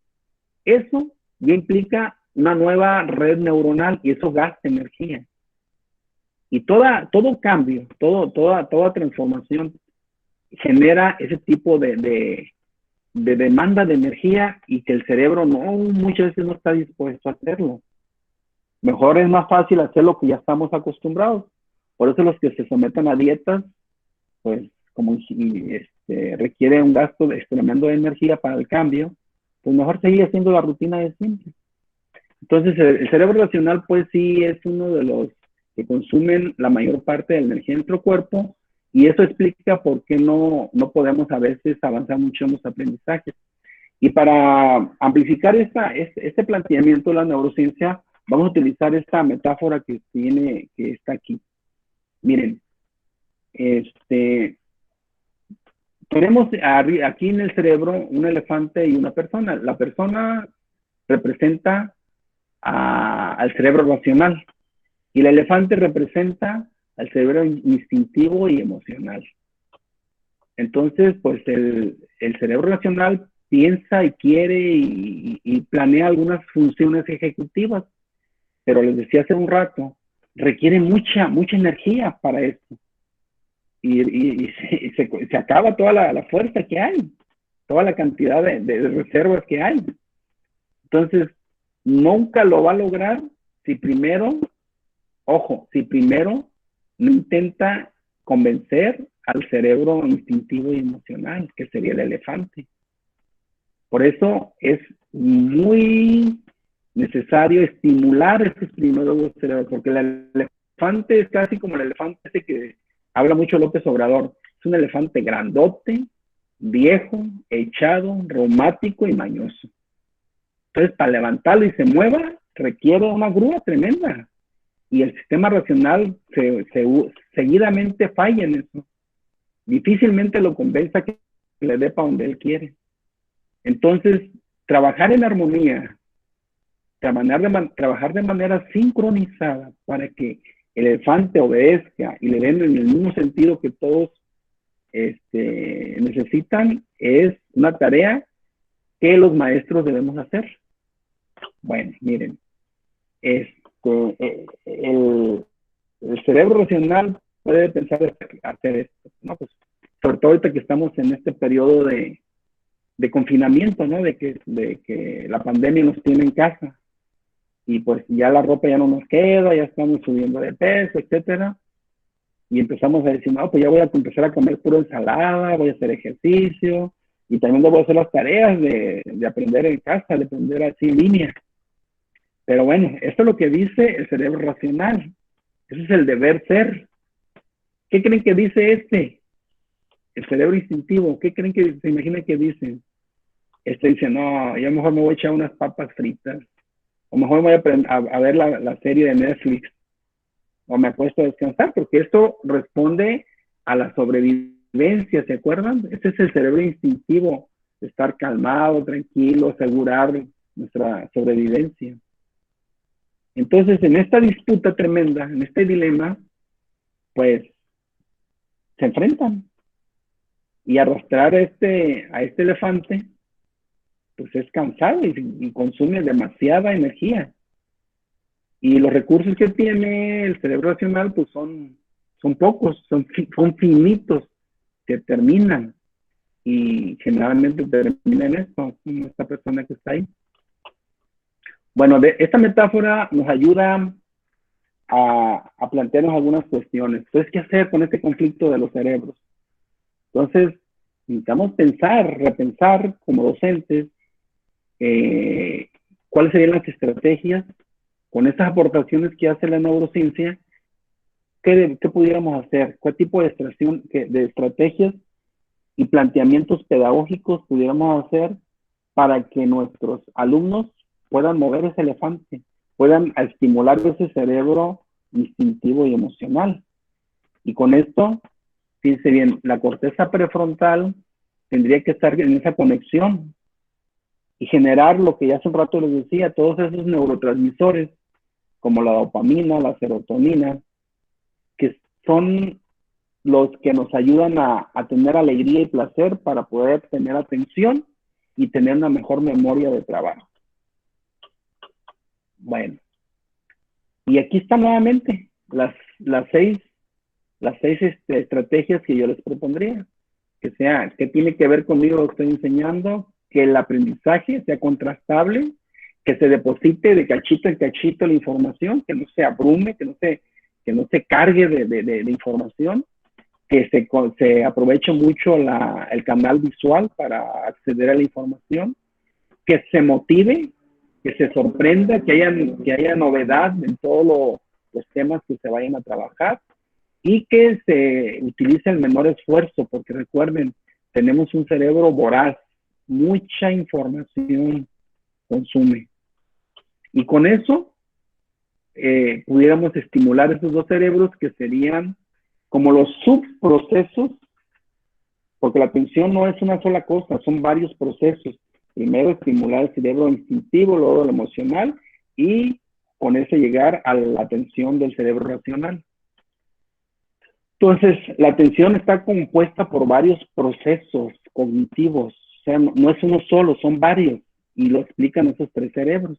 Eso ya implica una nueva red neuronal y eso gasta energía. Y todo cambio, toda transformación genera ese tipo de demanda de energía y que el cerebro muchas veces no está dispuesto a hacerlo. Mejor es más fácil hacer lo que ya estamos acostumbrados. Por eso los que se someten a dietas, pues como requiere un gasto tremendo de energía para el cambio, pues mejor seguir haciendo la rutina de siempre. Entonces el cerebro racional pues sí es uno de los que consumen la mayor parte de la energía de nuestro cuerpo, y eso explica por qué no podemos a veces avanzar mucho en los aprendizajes. Y para amplificar este planteamiento de la neurociencia, vamos a utilizar esta metáfora que está aquí. Miren, tenemos aquí en el cerebro un elefante y una persona. La persona representa al cerebro racional y el elefante representa al cerebro instintivo y emocional. Entonces, pues el cerebro racional piensa y quiere y planea algunas funciones ejecutivas, pero les decía hace un rato, requiere mucha energía para esto. Y se acaba toda la fuerza que hay, toda la cantidad de reservas que hay. Entonces, nunca lo va a lograr si primero no intenta convencer al cerebro instintivo y emocional, que sería el elefante. Por eso es muy necesario estimular estos primeros dos cerebros, porque el elefante es casi como el elefante ese que habla mucho López Obrador. Es un elefante grandote, viejo, echado, reumático y mañoso. Entonces, para levantarlo y se mueva, requiere una grúa tremenda. Y el sistema racional seguidamente falla en eso. Difícilmente lo convenza que le dé para donde él quiere. Entonces, trabajar en armonía, trabajar de manera sincronizada para que el elefante obedezca y le den en el mismo sentido que todos necesitan, es una tarea que los maestros debemos hacer. Bueno, miren, el cerebro racional puede pensar hacer esto, ¿no? Pues, sobre todo ahorita que estamos en este periodo de confinamiento, ¿no? De que la pandemia nos tiene en casa y pues ya la ropa ya no nos queda, ya estamos subiendo de peso, etcétera. Y empezamos a decir, no, pues ya voy a empezar a comer pura ensalada, voy a hacer ejercicio y también debo hacer las tareas de aprender en casa, de aprender así en línea. Pero bueno, esto es lo que dice el cerebro racional. Ese es el deber ser. ¿Qué creen que dice el cerebro instintivo? ¿Qué creen que se imagina que dice? Dice, no, yo mejor me voy a echar unas papas fritas. O mejor voy a ver la serie de Netflix. O me acuesto a descansar, porque esto responde a la sobrevivencia, ¿se acuerdan? Este es el cerebro instintivo, estar calmado, tranquilo, asegurar nuestra sobrevivencia. Entonces, en esta disputa tremenda, en este dilema, pues, se enfrentan. Y arrastrar a este elefante, pues es cansado y consume demasiada energía. Y los recursos que tiene el cerebro racional, pues son pocos, son finitos, que terminan. Y generalmente termina en esto, en esta persona que está ahí. Bueno, esta metáfora nos ayuda a plantearnos algunas cuestiones. Entonces, ¿qué hacer con este conflicto de los cerebros? Entonces, necesitamos repensar como docentes, cuáles serían las estrategias con estas aportaciones que hace la neurociencia, ¿qué pudiéramos hacer? ¿Qué tipo de estrategias y planteamientos pedagógicos pudiéramos hacer para que nuestros alumnos puedan mover ese elefante, puedan estimular ese cerebro instintivo y emocional? Y con esto, fíjense bien, la corteza prefrontal tendría que estar en esa conexión y generar lo que ya hace un rato les decía, todos esos neurotransmisores, como la dopamina, la serotonina, que son los que nos ayudan a tener alegría y placer para poder tener atención y tener una mejor memoria de trabajo. Bueno, y aquí están nuevamente las seis estrategias que yo les propondría, que tiene que ver conmigo lo que estoy enseñando, que el aprendizaje sea contrastable, que se deposite de cachito en cachito la información, que no se abrume, que no se cargue de información, que se aproveche mucho el canal visual para acceder a la información, que se motive, que se sorprenda, que haya novedad en todos los temas que se vayan a trabajar y que se utilice el menor esfuerzo, porque recuerden, tenemos un cerebro voraz, mucha información consume. Y con eso pudiéramos estimular esos dos cerebros que serían como los subprocesos, porque la atención no es una sola cosa, son varios procesos. Primero estimular el cerebro instintivo, luego el emocional y con eso llegar a la atención del cerebro racional. Entonces, la atención está compuesta por varios procesos cognitivos, o sea, no es uno solo, son varios, y lo explican esos tres cerebros.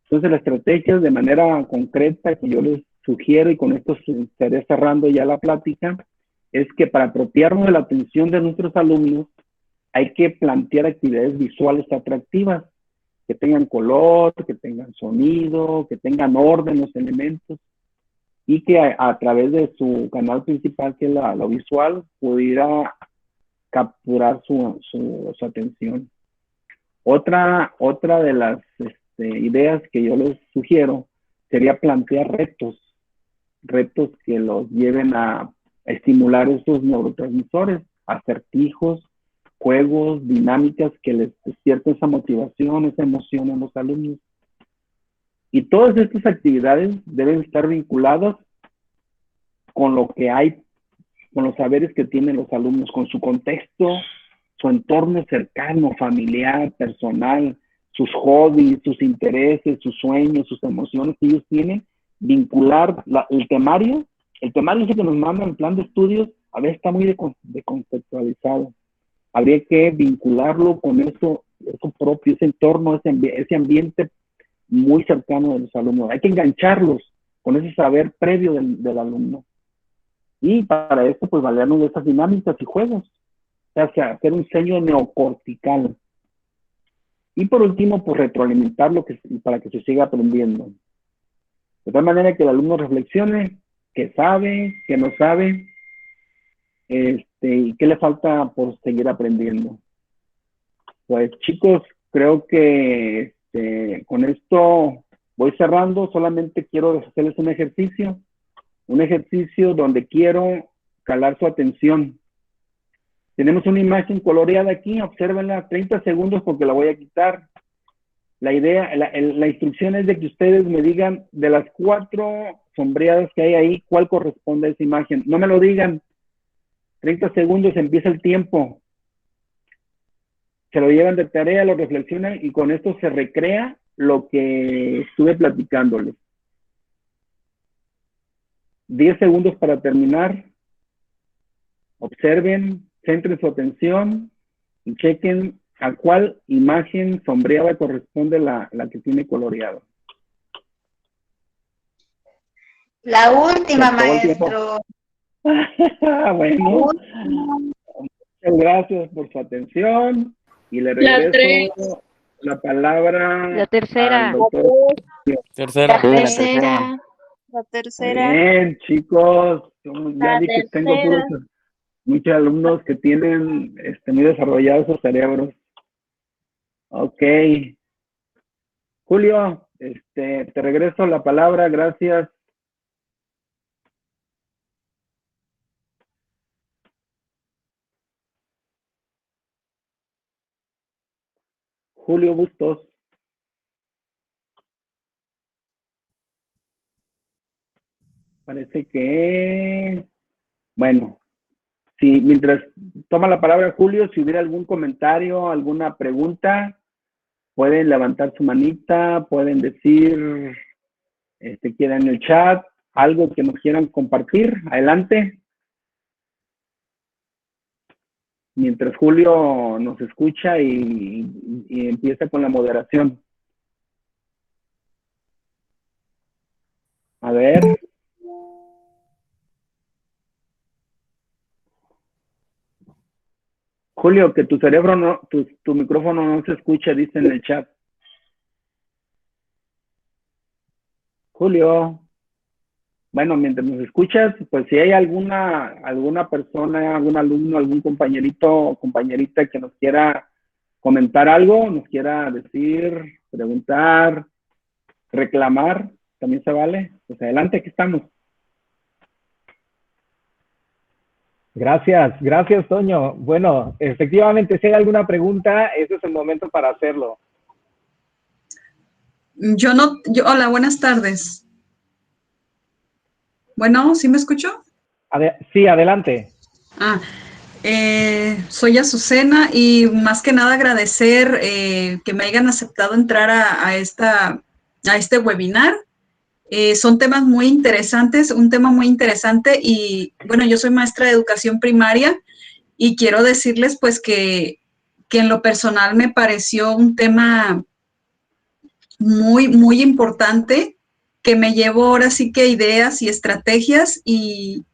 Entonces, la estrategia de manera concreta que yo les sugiero, y con esto estaré cerrando ya la plática, es que para apropiarnos de la atención de nuestros alumnos, hay que plantear actividades visuales atractivas, que tengan color, que tengan sonido, que tengan orden los elementos, y que a través de su canal principal, que es lo visual, pudiera capturar su atención. Otra de las ideas que yo les sugiero sería plantear retos que los lleven a estimular esos neurotransmisores, acertijos, juegos, dinámicas que les despierten esa motivación, esa emoción en los alumnos. Y todas estas actividades deben estar vinculadas con lo que hay, con los saberes que tienen los alumnos, con su contexto, su entorno cercano, familiar, personal, sus hobbies, sus intereses, sus sueños, sus emociones que ellos tienen, vincular el temario ese que nos manda el plan de estudios, a veces está muy deconceptualizado. Habría que vincularlo con eso propio, ese entorno, ese ambiente muy cercano de los alumnos. Hay que engancharlos con ese saber previo del alumno. Y para esto, pues, valernos de estas dinámicas y juegos. O sea, hacer un diseño neocortical. Y por último, pues, retroalimentarlo para que se siga aprendiendo. De tal manera que el alumno reflexione, qué sabe, qué no sabe, y qué le falta por seguir aprendiendo. Pues, chicos, creo que con esto voy cerrando. Solamente quiero hacerles un ejercicio donde quiero calar su atención. Tenemos una imagen coloreada aquí, obsérvenla 30 segundos porque la voy a quitar. La instrucción es de que ustedes me digan de las 4 sombreadas que hay ahí, cuál corresponde a esa imagen. No me lo digan. 30 segundos, empieza el tiempo. Se lo llevan de tarea, lo reflexionan y con esto se recrea lo que estuve platicándoles. 10 segundos para terminar. Observen, centren su atención y chequen a cuál imagen sombreada corresponde la que tiene coloreado. La última, maestro. Bueno, muchas gracias por su atención y le regreso la palabra. La tercera. Al doctor. Tercera. La tercera. Bien, chicos, ya vi que tengo muchos alumnos que tienen muy desarrollados sus cerebros. Ok. Julio, te regreso la palabra, gracias. Julio Bustos. Parece que, bueno, si mientras toma la palabra Julio, si hubiera algún comentario, alguna pregunta, pueden levantar su manita, pueden decir, quieran en el chat, algo que nos quieran compartir, adelante. Mientras Julio nos escucha y empieza con la moderación. A ver. Julio, que tu cerebro no, tu micrófono no se escucha, dice en el chat. Julio. Bueno, mientras nos escuchas, pues si hay alguna persona, algún alumno, algún compañerito o compañerita que nos quiera comentar algo, nos quiera decir, preguntar, reclamar, también se vale. Pues adelante, aquí estamos. Gracias, Toño. Bueno, efectivamente, si hay alguna pregunta, ese es el momento para hacerlo. Hola, buenas tardes. Bueno, ¿sí me escuchó? Sí, adelante. Soy Azucena y más que nada agradecer que me hayan aceptado entrar a este webinar. Son temas muy interesantes, un tema muy interesante y bueno, yo soy maestra de educación primaria y quiero decirles pues que en lo personal me pareció un tema muy, muy importante, que me llevo ahora sí que ideas y estrategias y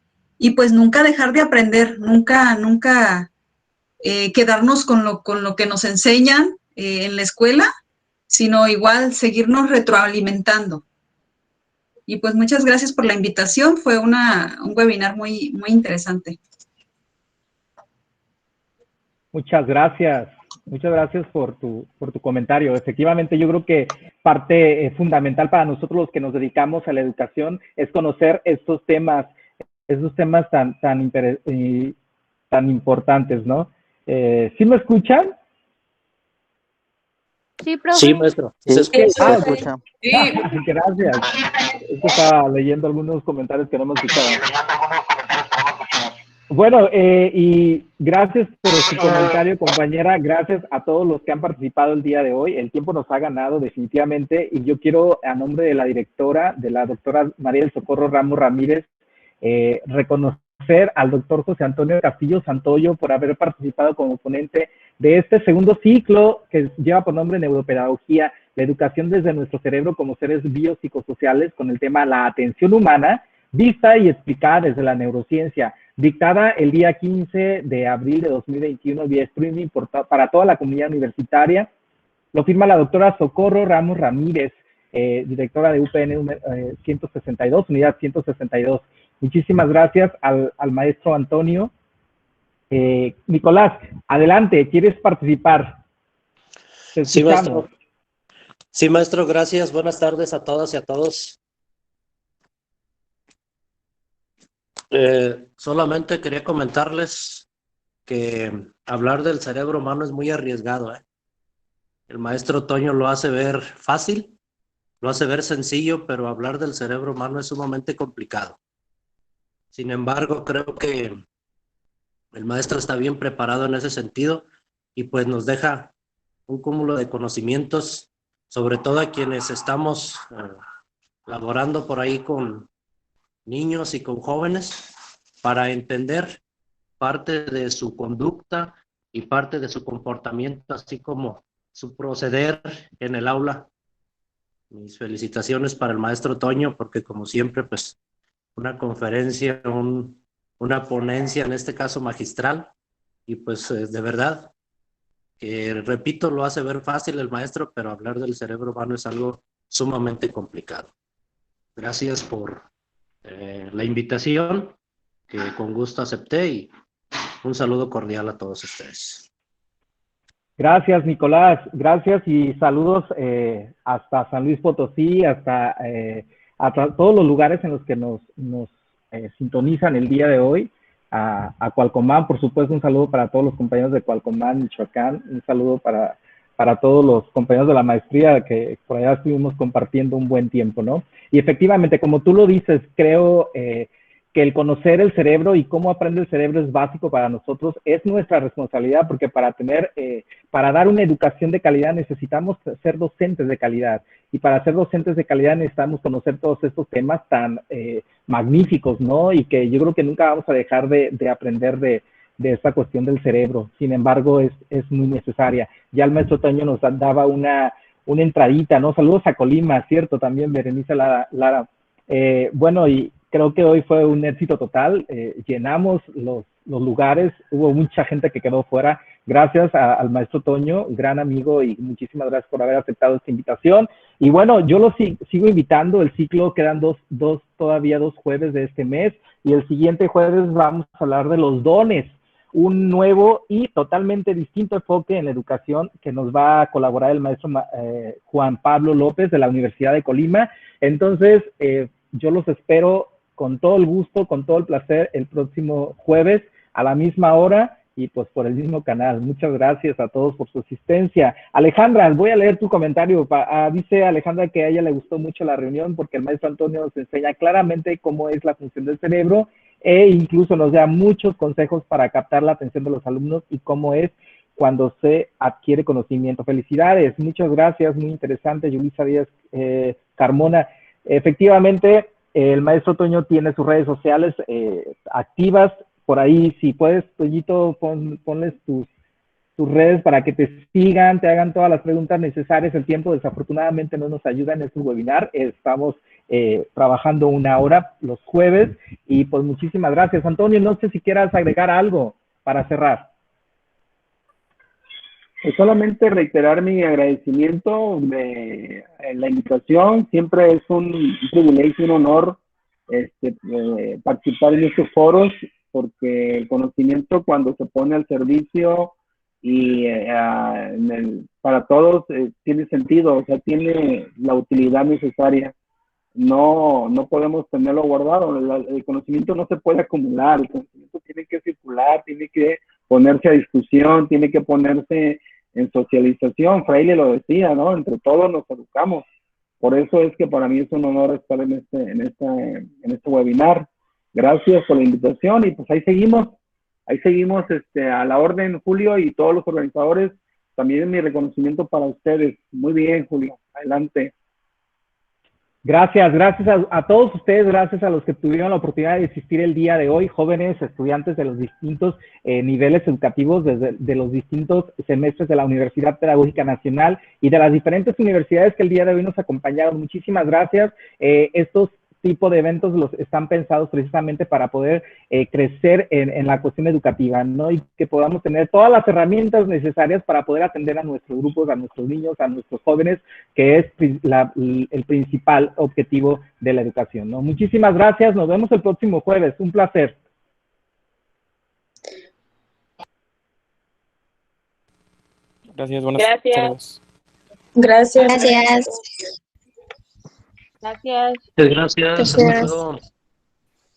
pues nunca dejar de aprender, nunca quedarnos con lo que nos enseñan en la escuela, sino igual seguirnos retroalimentando. Y pues muchas gracias por la invitación, fue un webinar muy, muy interesante. Muchas gracias por tu comentario. Efectivamente, yo creo que parte fundamental para nosotros los que nos dedicamos a la educación es conocer estos temas tan importantes, ¿no? ¿Sí me escuchan? Sí, profe. Sí, maestro. Sí, Se escucha. se escucha. Gracias. Es que estaba leyendo algunos comentarios que no hemos escuchado. Bueno, y gracias por su comentario, compañera. Gracias a todos los que han participado el día de hoy. El tiempo nos ha ganado definitivamente y yo quiero, a nombre de la directora, de la doctora María del Socorro Ramos Ramírez, reconocer al doctor José Antonio Castillo Santoyo por haber participado como ponente de este segundo ciclo que lleva por nombre Neuropedagogía, la educación desde nuestro cerebro como seres biopsicosociales, con el tema la atención humana, vista y explicada desde la neurociencia, dictada el día 15 de abril de 2021 vía streaming para toda la comunidad universitaria. Lo firma la doctora Socorro Ramos Ramírez, directora de UPN 162, unidad 162. Muchísimas gracias al maestro Antonio. Nicolás, adelante, ¿quieres participar? Te escuchamos. Sí, maestro, gracias. Buenas tardes a todas y a todos. Solamente quería comentarles que hablar del cerebro humano es muy arriesgado, ¿eh? El maestro Toño lo hace ver fácil, lo hace ver sencillo, pero hablar del cerebro humano es sumamente complicado. Sin embargo, creo que el maestro está bien preparado en ese sentido y pues nos deja un cúmulo de conocimientos, sobre todo a quienes estamos laborando por ahí con niños y con jóvenes, para entender parte de su conducta y parte de su comportamiento, así como su proceder en el aula. Mis felicitaciones para el maestro Toño, porque como siempre, pues una conferencia, una ponencia, en este caso magistral, y pues de verdad, que repito, lo hace ver fácil el maestro, pero hablar del cerebro humano es algo sumamente complicado. Gracias por la invitación, que con gusto acepté, y un saludo cordial a todos ustedes. Gracias, Nicolás. Gracias y saludos hasta San Luis Potosí, hasta todos los lugares en los que nos sintonizan el día de hoy. A Cualcomán, por supuesto, un saludo para todos los compañeros de Cualcomán, Michoacán. Un saludo para todos los compañeros de la maestría que por allá estuvimos compartiendo un buen tiempo, ¿no? Y efectivamente, como tú lo dices, creo que el conocer el cerebro y cómo aprende el cerebro es básico para nosotros, es nuestra responsabilidad, porque para dar una educación de calidad necesitamos ser docentes de calidad, y para ser docentes de calidad necesitamos conocer todos estos temas tan magníficos, ¿no? Y que yo creo que nunca vamos a dejar de aprender de esta cuestión del cerebro. Sin embargo, es muy necesaria. Ya el maestro Toño nos daba una entradita, ¿no? Saludos a Colima, ¿cierto? También Berenice Lara. Bueno, y creo que hoy fue un éxito total. Llenamos los lugares, hubo mucha gente que quedó fuera. Gracias al maestro Toño, gran amigo, y muchísimas gracias por haber aceptado esta invitación. Y bueno, yo lo sigo invitando. El ciclo quedan todavía dos jueves de este mes, y el siguiente jueves vamos a hablar de los dones, un nuevo y totalmente distinto enfoque en la educación que nos va a colaborar el maestro Juan Pablo López de la Universidad de Colima. Entonces, yo los espero con todo el gusto, con todo el placer, el próximo jueves a la misma hora y pues por el mismo canal. Muchas gracias a todos por su asistencia. Alejandra, voy a leer tu comentario. Dice Alejandra que a ella le gustó mucho la reunión porque el maestro Antonio nos enseña claramente cómo es la función del cerebro e incluso nos da muchos consejos para captar la atención de los alumnos y cómo es cuando se adquiere conocimiento. Felicidades, muchas gracias, muy interesante, Yulisa Díaz Carmona. Efectivamente, el maestro Toño tiene sus redes sociales activas. Por ahí, si puedes, Toñito, ponles tus redes para que te sigan, te hagan todas las preguntas necesarias. El tiempo desafortunadamente no nos ayuda en este webinar. Estamos trabajando 1 hora los jueves y pues muchísimas gracias. Antonio, no sé si quieras agregar algo para cerrar. Pues solamente reiterar mi agradecimiento de la invitación. Siempre es un privilegio, un honor participar en estos foros, porque el conocimiento cuando se pone al servicio y para todos tiene sentido, o sea, tiene la utilidad necesaria. No podemos tenerlo guardado. El conocimiento no se puede acumular, el conocimiento tiene que circular, tiene que ponerse a discusión, tiene que ponerse en socialización. Freire lo decía, ¿no? Entre todos nos educamos. Por eso es que para mí es un honor estar en este webinar. Gracias por la invitación y pues ahí seguimos a la orden, Julio, y todos los organizadores. También mi reconocimiento para ustedes. Muy bien, Julio. Adelante. Gracias a todos ustedes, gracias a los que tuvieron la oportunidad de asistir el día de hoy, jóvenes, estudiantes de los distintos niveles educativos, de los distintos semestres de la Universidad Pedagógica Nacional y de las diferentes universidades que el día de hoy nos acompañaron. Muchísimas gracias. Estos tipo de eventos los están pensados precisamente para poder crecer en la cuestión educativa, ¿no? Y que podamos tener todas las herramientas necesarias para poder atender a nuestros grupos, a nuestros niños, a nuestros jóvenes, que es el principal objetivo de la educación, ¿no? Muchísimas gracias, nos vemos el próximo jueves, un placer. Gracias, buenas tardes. Gracias. Gracias. Gracias. Gracias. Hasta luego.